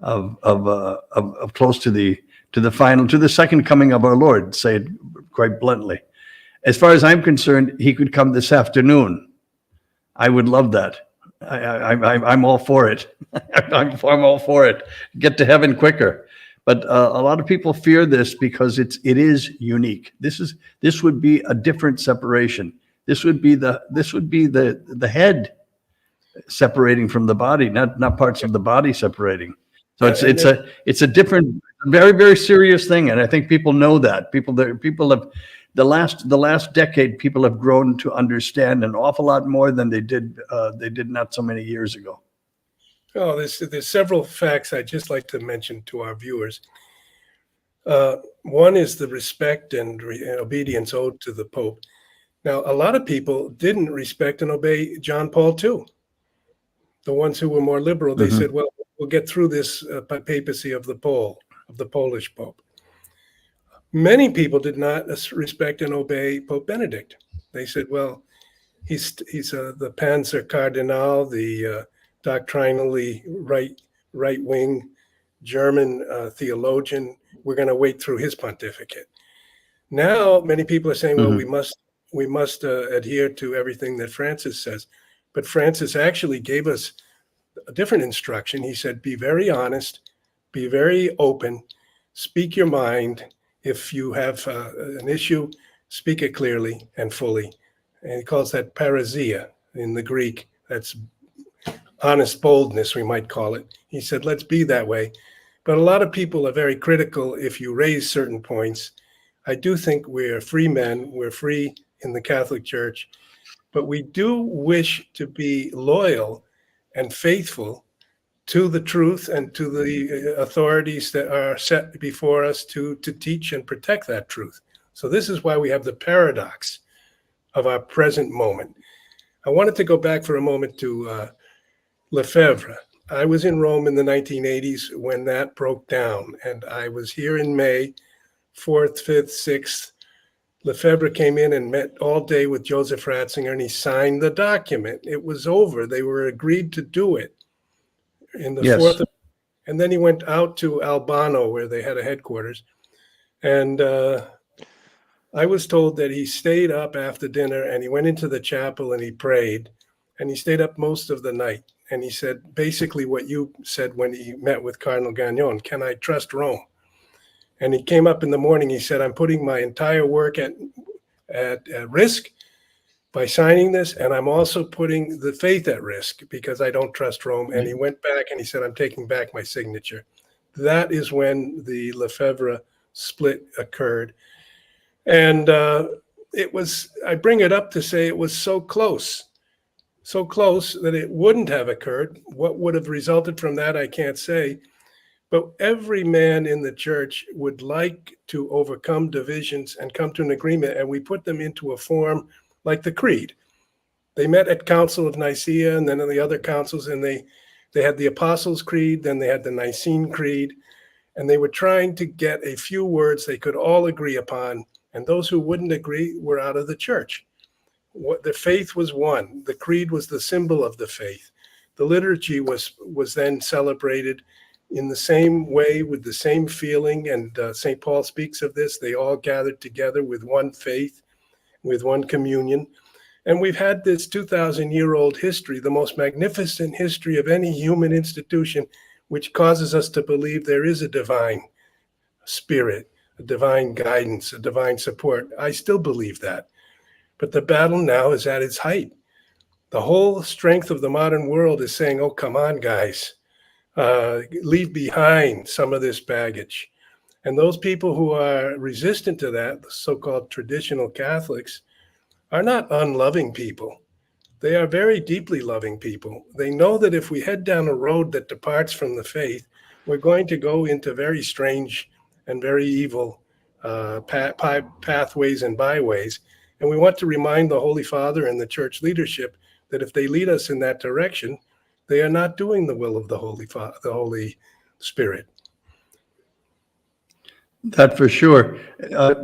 of close to the second coming of our Lord. Say it quite bluntly. As far as I'm concerned, he could come this afternoon. I would love that. I'm all for it. I'm all for it. Get to heaven quicker. But a lot of people fear this because it is unique. This would be a different separation. This would be the head separating from the body, not parts of the body separating. So it's a different, very, very serious thing, and I think people know that. People have the last decade, people have grown to understand an awful lot more than they did not so many years ago. Oh, there's several facts I'd just like to mention to our viewers. One is the respect and obedience owed to the Pope. Now, a lot of people didn't respect and obey John Paul II. The ones who were more liberal, they said, well, we'll get through this papacy of the Polish Pope. Many people did not respect and obey Pope Benedict. They said, well, he's the Panzer Cardinal, the doctrinally right-wing German theologian. We're going to wait through his pontificate. Now, many people are saying, well, we must adhere to everything that Francis says. But Francis actually gave us a different instruction. He said, be very honest, be very open, speak your mind. If you have an issue, speak it clearly and fully. And he calls that parousia in the Greek. That's honest boldness, we might call it. He said, let's be that way. But a lot of people are very critical if you raise certain points. I do think we're free men, we're free in the Catholic Church, but we do wish to be loyal and faithful to the truth and to the authorities that are set before us to teach and protect that truth. So this is why we have the paradox of our present moment. I wanted to go back for a moment to Lefebvre. I was in Rome in the 1980s when that broke down, and I was here in May, 4th, 5th, 6th. Lefebvre came in and met all day with Joseph Ratzinger, and he signed the document. It was over. They were agreed to do it in the 4th. And then he went out to Albano, where they had a headquarters. And I was told that he stayed up after dinner, and he went into the chapel and he prayed, and he stayed up most of the night. And he said basically what you said when he met with Cardinal Gagnon, can I trust Rome? And he came up in the morning, he said, I'm putting my entire work at risk by signing this, and I'm also putting the faith at risk because I don't trust Rome. And he went back and he said, I'm taking back my signature. That is when the Lefebvre split occurred. And I bring it up to say it was so close that it wouldn't have occurred. What would have resulted from that, I can't say. But every man in the church would like to overcome divisions and come to an agreement, and we put them into a form like the Creed. They met at Council of Nicaea and then in the other councils, and they had the Apostles' Creed, then they had the Nicene Creed, and they were trying to get a few words they could all agree upon, and those who wouldn't agree were out of the church. The faith was one. The Creed was the symbol of the faith. The liturgy was then celebrated in the same way, with the same feeling, and St. Paul speaks of this. They all gathered together with one faith, with one communion. And we've had this 2,000-year-old history, the most magnificent history of any human institution, which causes us to believe there is a divine spirit, a divine guidance, a divine support. I still believe that. But the battle now is at its height. The whole strength of the modern world is saying, oh, come on, guys. Leave behind some of this baggage. And those people who are resistant to that, the so-called traditional Catholics, are not unloving people. They are very deeply loving people. They know that if we head down a road that departs from the faith, we're going to go into very strange and very evil pathways and byways. And we want to remind the Holy Father and the church leadership that if they lead us in that direction, they are not doing the will of the Holy Spirit. That for sure.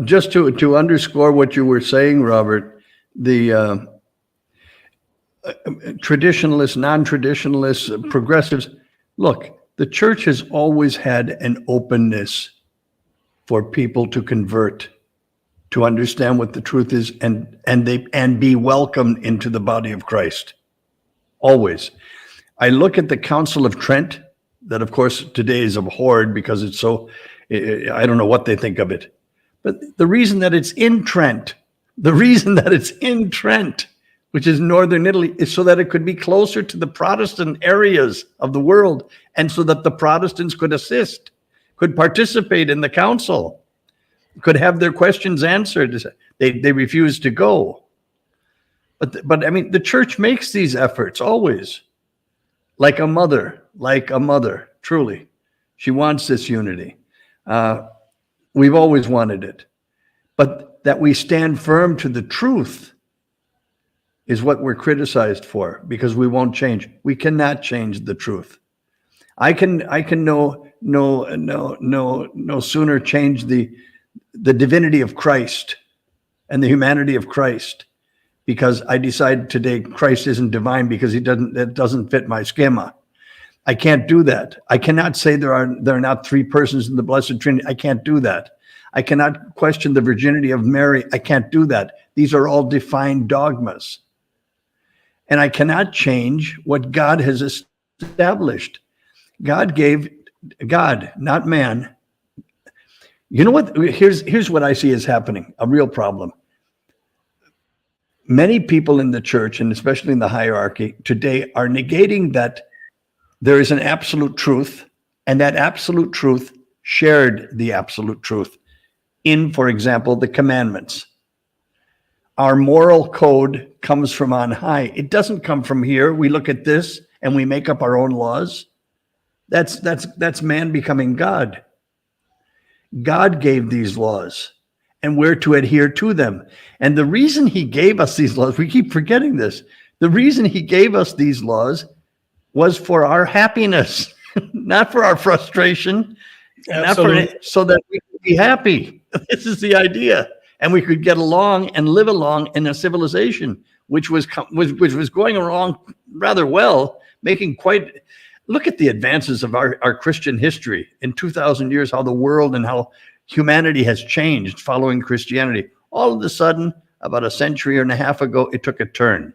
Just to underscore what you were saying, Robert, the traditionalists, non-traditionalists, progressives, look, the church has always had an openness for people to convert, to understand what the truth is, and be welcomed into the body of Christ. Always. I look at the Council of Trent, that of course today is abhorred because it's so, I don't know what they think of it. But the reason that it's in Trent which is northern Italy, is so that it could be closer to the Protestant areas of the world, and so that the Protestants could assist, could participate in the council, could have their questions answered. They refused to go. But I mean, the church makes these efforts always, like a mother, truly. She wants this unity. We've always wanted it. But that we stand firm to the truth is what we're criticized for, because we won't change. We cannot change the truth. I can no sooner change the divinity of Christ and the humanity of Christ, because I decide today Christ isn't divine because it doesn't fit my schema. I can't do that. I cannot say there are not three persons in the Blessed Trinity. I can't do that. I cannot question the virginity of Mary. I can't do that. These are all defined dogmas. And I cannot change what God has established. God, not man. You know what? Here's what I see is happening, a real problem. Many people in the church, and especially in the hierarchy today, are negating that there is an absolute truth, and that absolute truth shared the absolute truth in, for example, the commandments. Our moral code comes from on high. It doesn't come from here. We look at this and we make up our own laws. That's man becoming God. God gave these laws, and we're to adhere to them. And the reason he gave us these laws, we keep forgetting this. The reason he gave us these laws was for our happiness, not for our frustration, so that we could be happy. This is the idea. And we could get along and live along in a civilization which was going along rather well, look at the advances of our Christian history in 2,000 years, how the world and how humanity has changed following Christianity. All of a sudden, about a century and a half ago, it took a turn.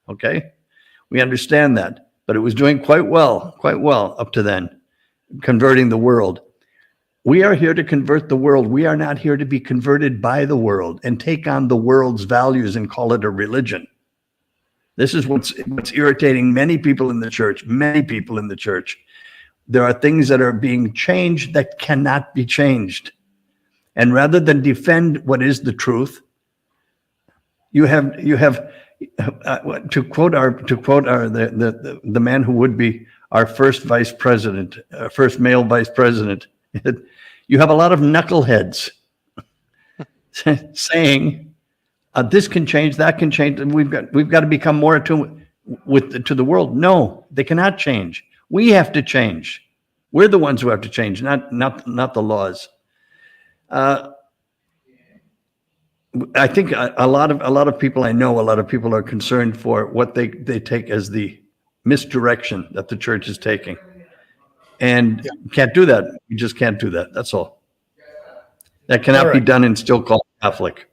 Okay? We understand that, but it was doing quite well up to then, converting the world. We are here to convert the world. We are not here to be converted by the world and take on the world's values and call it a religion. This is what's irritating many people in the church. There are things that are being changed that cannot be changed. And rather than defend what is the truth, you have to quote the man who would be our first vice president, first male vice president. You have a lot of knuckleheads saying this can change, that can change, and we've got to become more attuned to the world. No, they cannot change. We have to change. We're the ones who have to change, not the laws. I think a lot of people I know, a lot of people are concerned for what they take as the misdirection that the church is taking. And can't do that. You just can't do that. That's all. That cannot be done and still called Catholic.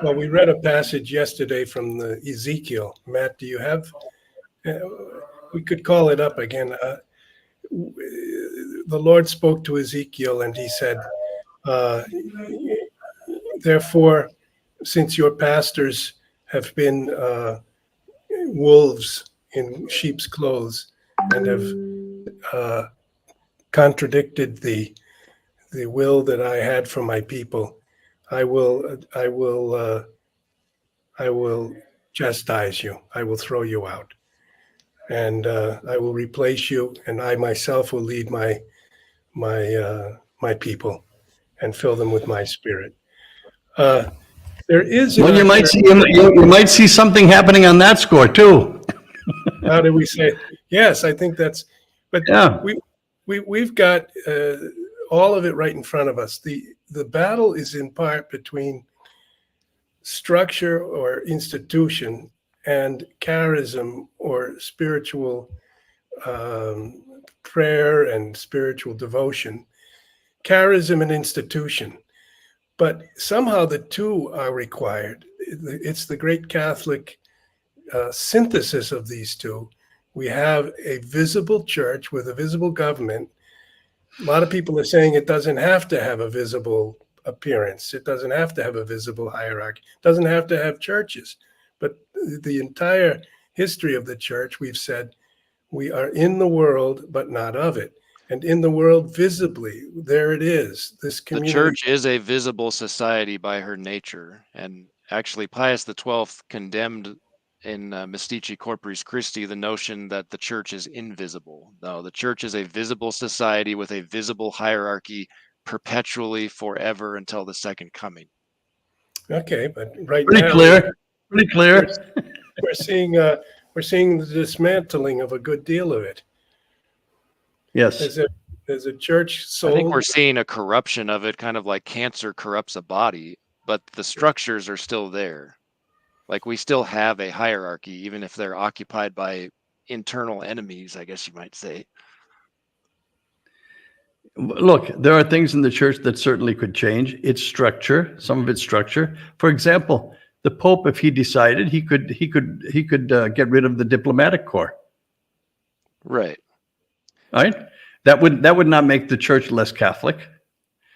Well, we read a passage yesterday from the Ezekiel. Matt, do you have? We could call it up again. The Lord spoke to Ezekiel and he said, therefore, since your pastors have been wolves in sheep's clothes and have contradicted the will that I had for my people, I will chastise you. I will throw you out, and I will replace you, and I myself will lead my people and fill them with my spirit. There is. Well, you might see something happening on that score too. How do we say? Yes, I think that's. But yeah, we've got all of it right in front of us. The battle is in part between structure or institution and charism or spiritual prayer and spiritual devotion. Charism and institution. But somehow the two are required. It's the great Catholic synthesis of these two. We have a visible church with a visible government. A lot of people are saying it doesn't have to have a visible appearance. It doesn't have to have a visible hierarchy. It doesn't have to have churches. But the entire history of the church, we've said we are in the world, but not of it. And in the world visibly, there it is, this The community. church is a visible society by her nature. And actually, Pius XII condemned in Mystici Corporis Christi the notion that the church is invisible. No, the church is a visible society with a visible hierarchy perpetually forever until the second coming. Okay, but right Pretty now clear. Pretty clear. we're seeing the dismantling of a good deal of it. Yes. As a church soul. I think we're seeing a corruption of it, kind of like cancer corrupts a body, but the structures are still there. Like we still have a hierarchy, even if they're occupied by internal enemies, I guess you might say. Look, there are things in the church that certainly could change its structure, some of its structure. For example, the Pope, if he decided, he could get rid of the diplomatic corps. Right. Right? That would not make the church less Catholic,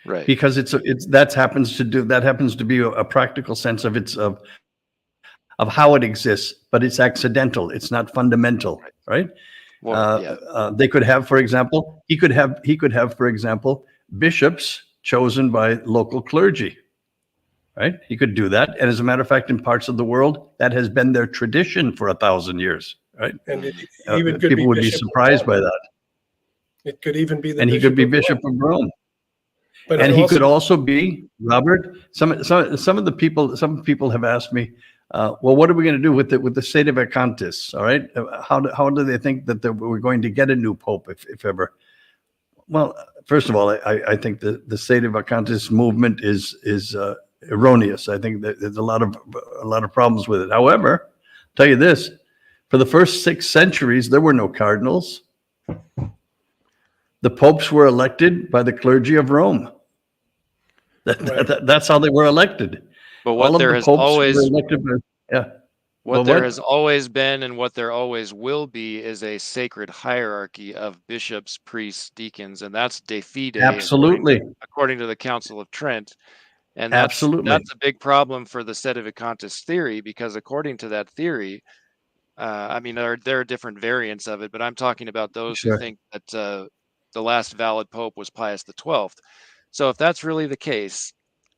Right. because that happens to be a practical sense of how it exists, but it's accidental. It's not fundamental, right? Well, yeah. They could have, for example, he could have, for example, bishops chosen by local clergy, right? He could do that. And as a matter of fact, in parts of the world, that has been their tradition for 1,000 years, right? And People would be surprised by that. It could even be And he could be Bishop of Rome. But And he could also be, Robert, some people have asked me, well, what are we going to do with the state of Vacantis? All right. How do they think that we're going to get a new pope if ever? Well, first of all, I think the state of Vacantis movement is erroneous. I think that there's a lot of problems with it. However, I'll tell you this, for the first 6 centuries, there were no cardinals. The popes were elected by the clergy of Rome. That's how they were elected. But what there has always has always been and what there always will be is a sacred hierarchy of bishops, priests, deacons, and that's de fide, absolutely, according to the Council of Trent. And that's a big problem for the sedevacantist theory, because according to that theory, I mean, there are different variants of it, but I'm talking about those who think that the last valid pope was Pius XII. So if that's really the case,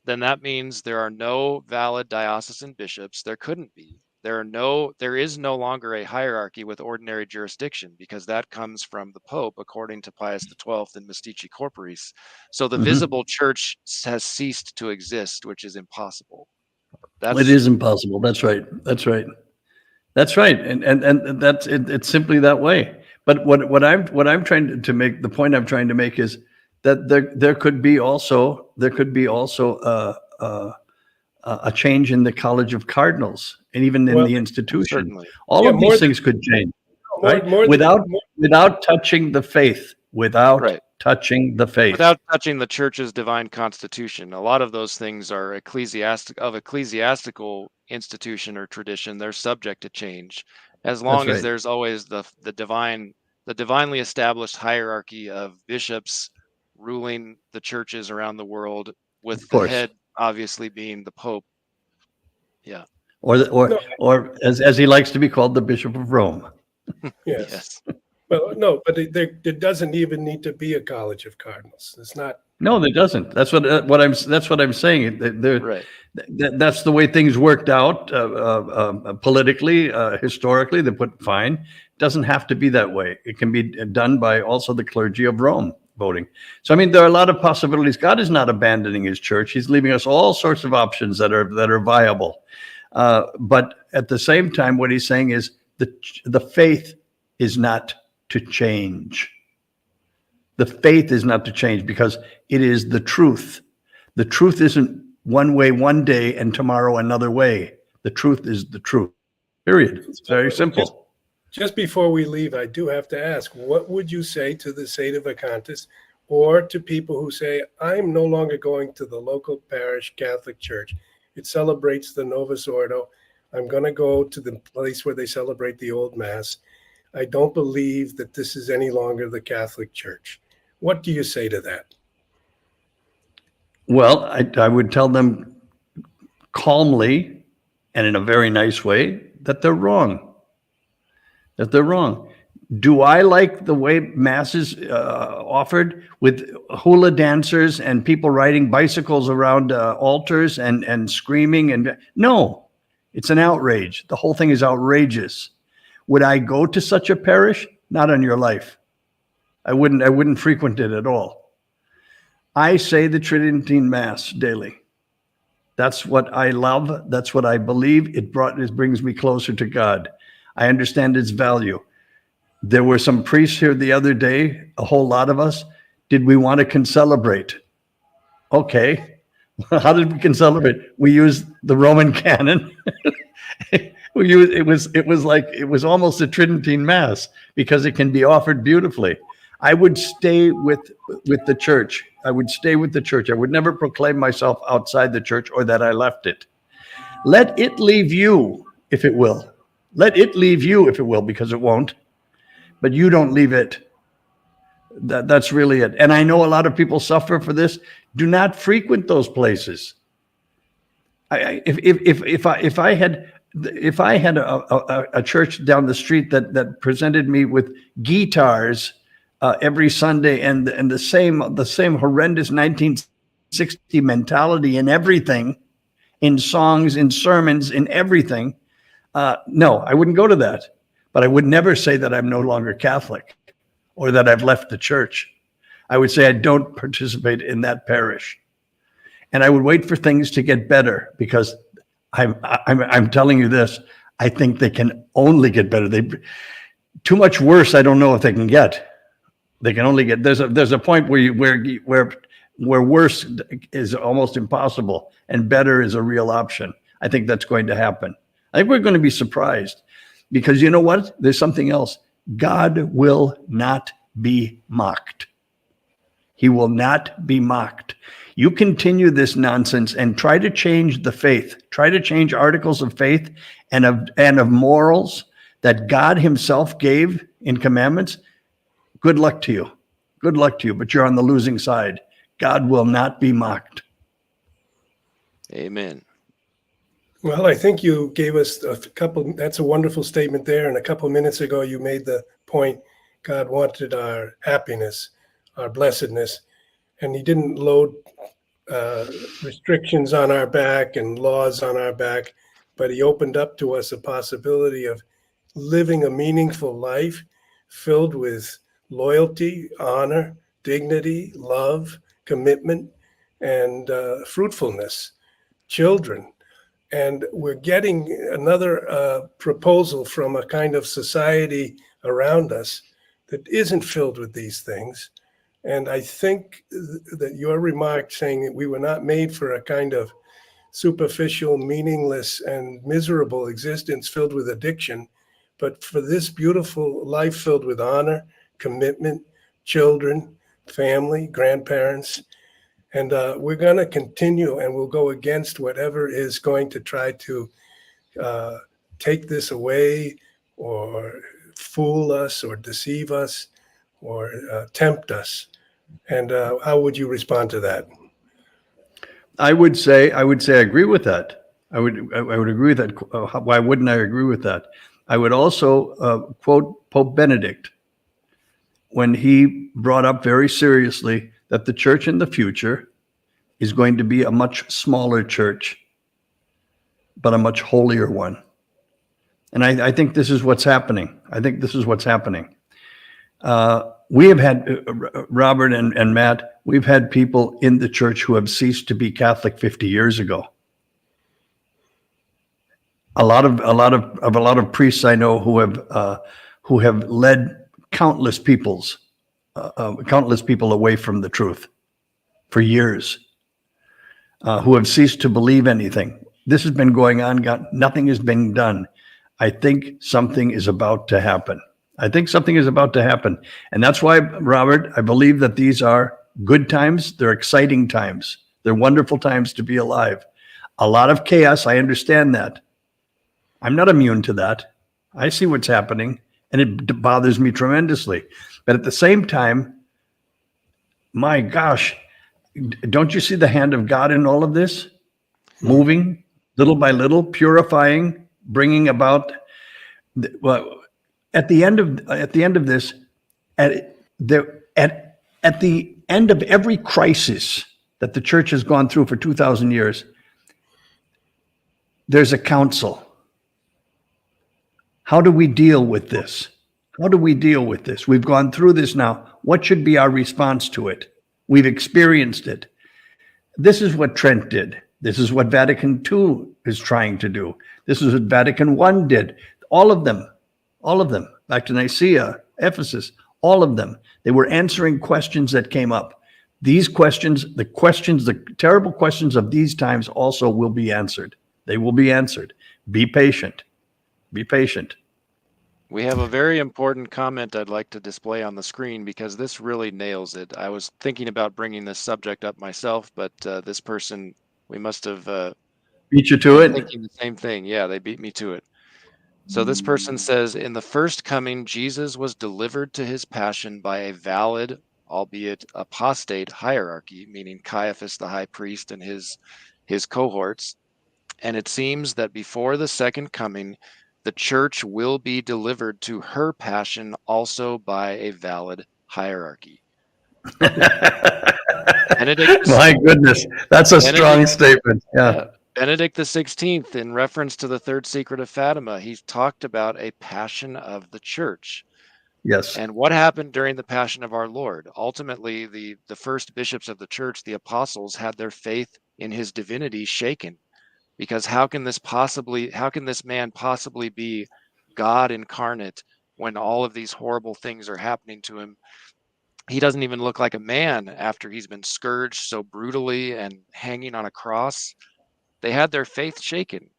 then that means there are no valid diocesan bishops. There couldn't be. There is no longer a hierarchy with ordinary jurisdiction, because that comes from the Pope, according to Pius XII in Mystici Corporis. So the visible church has ceased to exist, which is impossible. It is impossible. That's right. And that's it. It's simply that way. But what I'm trying to make, the point I'm trying to make is that there could be also a change in the College of Cardinals and even in the institution. Certainly. All of these things could change, right? Without touching the faith. Without touching the church's divine constitution. A lot of those things are ecclesiastical institution or tradition. They're subject to change, as long as there's always the divinely established hierarchy of bishops ruling the churches around the world, with the head obviously being the Pope. Yeah. Or as he likes to be called, the Bishop of Rome. Yes. Well, no, but there doesn't even need to be a College of Cardinals. It's not. No, there doesn't. That's what I'm saying. That's the way things worked out politically, historically. They put fine. It doesn't have to be that way. It can be done by also the clergy of Rome voting. So I mean, there are a lot of possibilities. God is not abandoning his church. He's leaving us all sorts of options that are viable. But at the same time, what he's saying is the faith is not to change. The faith is not to change, because it is the truth. The truth isn't one way one day and tomorrow another way. The truth is the truth. Period. It's very simple. Just before we leave, I do have to ask, what would you say to the sedevacantists, or to people who say, I'm no longer going to the local parish Catholic church. It celebrates the Novus Ordo. I'm going to go to the place where they celebrate the old Mass. I don't believe that this is any longer the Catholic Church. What do you say to that? Well, I would tell them calmly and in a very nice way, that they're wrong. That they're wrong. Do I like the way Mass is offered with hula dancers and people riding bicycles around altars and screaming? And no, it's an outrage. The whole thing is outrageous. Would I go to such a parish? Not on your life. I wouldn't frequent it at all. I say the Tridentine Mass daily. That's what I love. That's what I believe. It brings me closer to God. I understand its value. There were some priests here the other day, a whole lot of us. Did we want to concelebrate? Okay. How did we concelebrate? We used the Roman canon. It was almost a Tridentine Mass because it can be offered beautifully. I would stay with the church. I would stay with the church. I would never proclaim myself outside the church or that I left it. Let it leave you, if it will. Let it leave you, if it will, because it won't. But you don't leave it. That's really it. And I know a lot of people suffer for this. Do not frequent those places. If I had a church down the street that presented me with guitars every Sunday and the same horrendous 1960 mentality in everything, in songs, in sermons, in everything, no, I wouldn't go to that. But I would never say that I'm no longer Catholic or that I've left the church. I would say I don't participate in that parish. And I would wait for things to get better because I'm telling you this, I think they can only get better. Too much worse, I don't know if they can get. They can only get, there's a point where worse is almost impossible and better is a real option. I think that's going to happen. I think we're going to be surprised because you know what? There's something else. God will not be mocked. He will not be mocked. You continue this nonsense and try to change the faith, try to change articles of faith and of morals that God himself gave in commandments. Good luck to you. Good luck to you, but you're on the losing side. God will not be mocked. Amen. Well, I think you gave us that's a wonderful statement there. And a couple minutes ago, you made the point, God wanted our happiness, our blessedness, and he didn't load restrictions on our back and laws on our back, but he opened up to us a possibility of living a meaningful life filled with loyalty, honor, dignity, love, commitment, and fruitfulness, children. And we're getting another proposal from a kind of society around us that isn't filled with these things. And I think that your remark saying that we were not made for a kind of superficial, meaningless, and miserable existence filled with addiction, but for this beautiful life filled with honor, commitment, children, family, grandparents. And we're going to continue and we'll go against whatever is going to try to take this away or fool us or deceive us or tempt us. And how would you respond to that? I would say I agree with that. I would agree with that. Why wouldn't I agree with that? I would also quote Pope Benedict when he brought up very seriously that the church in the future is going to be a much smaller church, but a much holier one. And I think this is what's happening. We have had, Robert and Matt, we've had people in the church who have ceased to be Catholic 50 years ago. A lot of priests I know who have led countless people away from the truth for years, who have ceased to believe anything. This has been going on. Nothing is being done. I think something is about to happen. And that's why, Robert, I believe that these are good times. They're exciting times. They're wonderful times to be alive. A lot of chaos. I understand that. I'm not immune to that. I see what's happening and it bothers me tremendously. But at the same time, my gosh, don't you see the hand of God in all of this? Moving little by little, purifying, bringing about. Well, at the end of this, at the end of every crisis that the church has gone through for 2,000 years, there's a council. How do we deal with this? How do we deal with this? We've gone through this now. What should be our response to it? We've experienced it. This is what Trent did. This is what Vatican II is trying to do. This is what Vatican I did. All of them, back to Nicaea, Ephesus, all of them. They were answering questions that came up. These questions, the terrible questions of these times also will be answered. They will be answered. Be patient. Be patient. We have a very important comment I'd like to display on the screen because this really nails it. I was thinking about bringing this subject up myself, but this person, we must have beat you to it. Thinking the same thing. Yeah, they beat me to it. So this person says, in the first coming, Jesus was delivered to his passion by a valid, albeit apostate hierarchy, meaning Caiaphas the high priest and his cohorts. And it seems that before the second coming, the church will be delivered to her passion also by a valid hierarchy. Benedict, my goodness, that's a strong statement. Yeah. Benedict XVI, in reference to the third secret of Fatima, he's talked about a passion of the church. Yes. And what happened during the passion of our Lord? Ultimately, the first bishops of the church, the apostles, had their faith in his divinity shaken. Because how can this man possibly be God incarnate when all of these horrible things are happening to him? He doesn't even look like a man after he's been scourged so brutally and hanging on a cross. They had their faith shaken.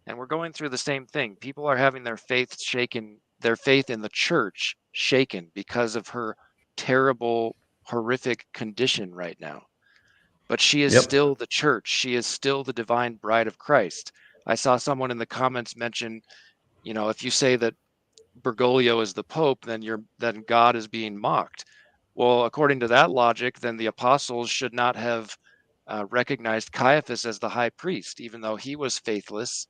And we're going through the same thing. People are having their faith shaken, their faith in the church shaken because of her terrible, horrific condition right now. But she is still the church. She is still the divine bride of Christ. I saw someone in the comments mention, if you say that Bergoglio is the Pope, then God is being mocked. Well, according to that logic, then the apostles should not have recognized Caiaphas as the high priest, even though he was faithless.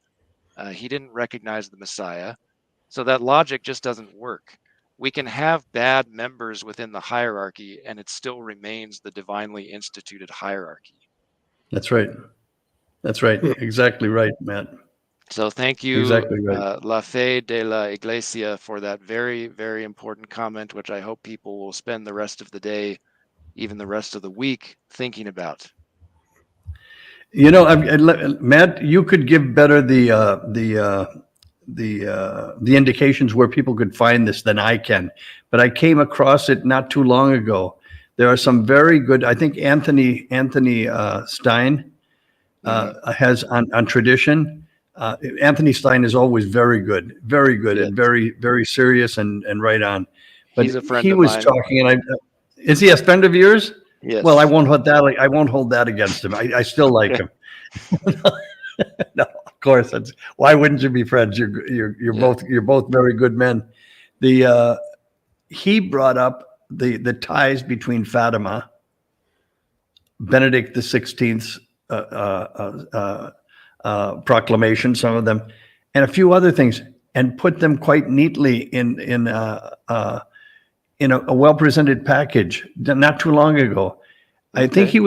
He didn't recognize the Messiah. So that logic just doesn't work. We can have bad members within the hierarchy, and it still remains the divinely instituted hierarchy. That's right. That's right. Exactly right, Matt. So thank you, exactly right. La Fe de la Iglesia, for that very, very important comment, which I hope people will spend the rest of the day, even the rest of the week, thinking about. Matt, you could give better the indications where people could find this than I can, but I came across it not too long ago. There are some very good. I think Anthony Stein has on tradition. Anthony Stein is always very good, yes. And very, very serious and right on. But he's a friend he of was mine. talking, and is he a friend of yours? Yes. Well, I won't hold that against him. I still like him. No, of course. Why wouldn't you be friends? You're both very good men. He brought up the ties between Fatima, Benedict XVI's proclamation, some of them, and a few other things, and put them quite neatly in a well-presented package not too long ago. I think he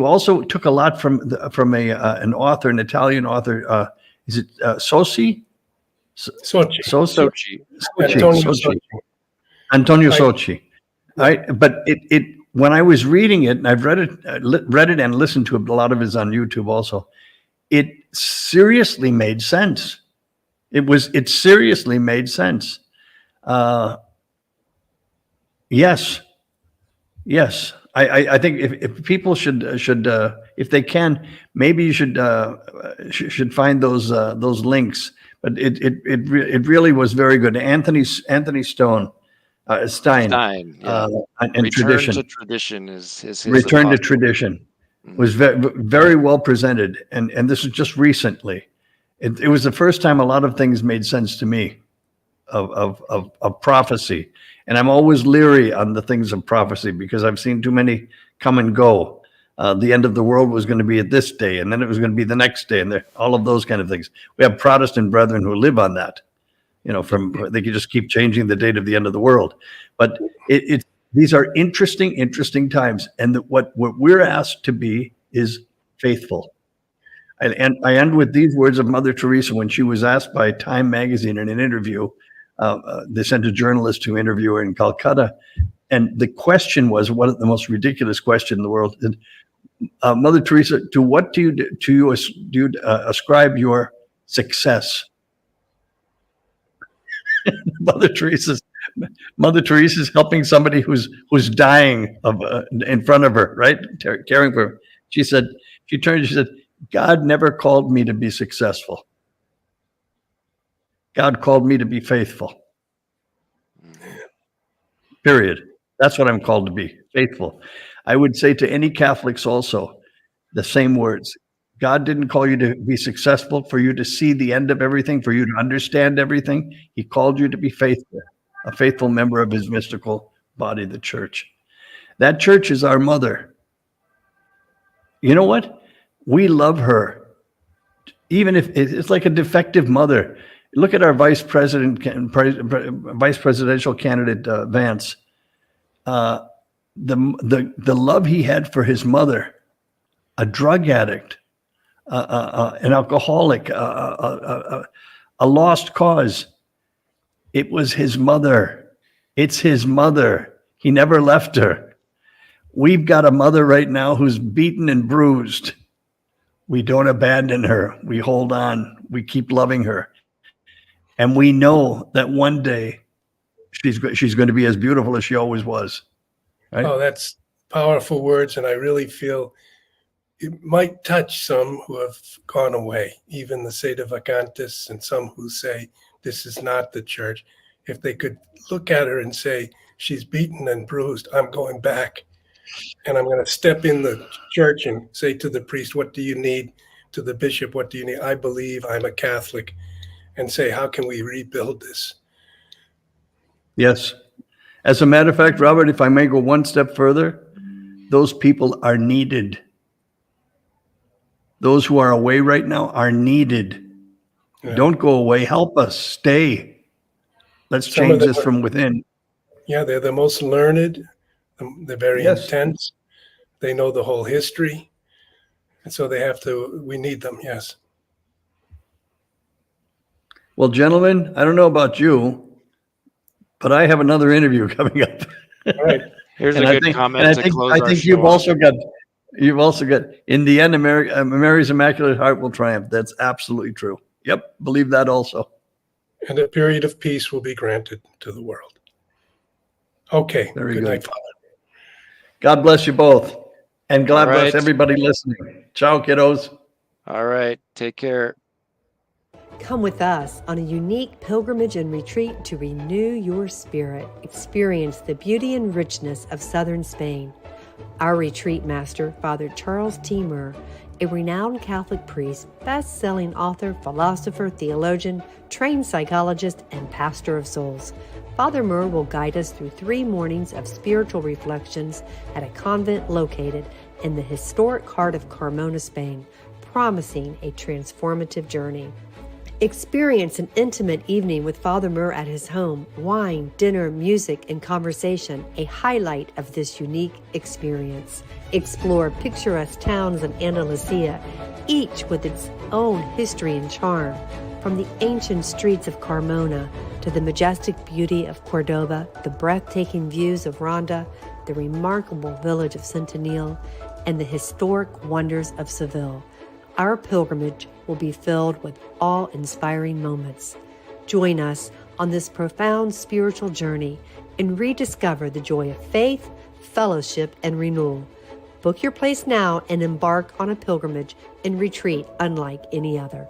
also took a lot from an author, an Italian author. Is it Socci? Socci. Antonio Socci. Right, but it when I was reading it, and I've read it and listened to a lot of his on YouTube also. It seriously made sense. It seriously made sense. Yes. I think if people should if they can, maybe you should find those links. But it really was very good. Anthony Stein. And Return tradition. To tradition is his Return apostle. to Tradition was very well presented, and this was just recently. It was the first time a lot of things made sense to me of prophecy, and I'm always leery on the things of prophecy because I've seen too many come and go. the end of the world was going to be at this day, and then it was going to be the next day, and all of those kind of things. We have Protestant brethren who live on that. They can just keep changing the date of the end of the world. But these are interesting times, and what we're asked to be is faithful. And I end with these words of Mother Teresa when she was asked by Time magazine in an interview. They sent a journalist to interview her in Calcutta, and the question was one of the most ridiculous question in the world. And, Mother Teresa, to what do you ascribe your success? Mother Teresa's helping somebody who's dying in front of her, right? Caring for her. She said, God never called me to be successful. God called me to be faithful. Period. That's what I'm called to be, faithful. I would say to any Catholics also the same words. God didn't call you to be successful, for you to see the end of everything, for you to understand everything. He called you to be faithful, a faithful member of his mystical body, the church. That church is our mother. You know what? We love her. Even if it's like a defective mother. Look at our vice presidential candidate, Vance. The love he had for his mother, a drug addict, an alcoholic, a lost cause. It was his mother. It's his mother. He never left her. We've got a mother right now who's beaten and bruised. We don't abandon her. We hold on. We keep loving her. And we know that one day she's going to be as beautiful as she always was. Right? Oh, that's powerful words. And I really feel it might touch some who have gone away, even the sedevacantists and some who say this is not the church. If they could look at her and say, she's beaten and bruised, I'm going back. And I'm going to step in the church and say to the priest, what do you need? To the bishop, what do you need? I believe, I'm a Catholic. And say, how can we rebuild this? Yes. As a matter of fact, Robert, if I may go one step further, those people are needed. Those who are away right now are needed. Yeah. Don't go away. Help us. Stay. Let's change this from within. Yeah, they're the most learned. They're very intense. They know the whole history. And so we need them, yes. Well, gentlemen, I don't know about you, but I have another interview coming up. All right. Here's a good comment to close our show. I think you've also got, in the end, Mary's Immaculate Heart will triumph. That's absolutely true. Yep, believe that also. And a period of peace will be granted to the world. Okay. Very good. Night, Father. God bless you both. And God bless everybody listening. Ciao, kiddos. All right. Take care. Come with us on a unique pilgrimage and retreat to renew your spirit. Experience the beauty and richness of southern Spain. Our retreat master, Father Charles T. Murr, a renowned Catholic priest, best-selling author, philosopher, theologian, trained psychologist, and pastor of souls. Father Murr will guide us through 3 mornings of spiritual reflections at a convent located in the historic heart of Carmona, Spain, promising a transformative journey. Experience an intimate evening with Father Murr at his home. Wine, dinner, music, and conversation, a highlight of this unique experience. Explore picturesque towns in Andalusia, each with its own history and charm. From the ancient streets of Carmona to the majestic beauty of Cordoba, the breathtaking views of Ronda, the remarkable village of Centenil, and the historic wonders of Seville. Our pilgrimage will be filled with awe-inspiring moments. Join us on this profound spiritual journey and rediscover the joy of faith, fellowship, and renewal. Book your place now and embark on a pilgrimage and retreat unlike any other.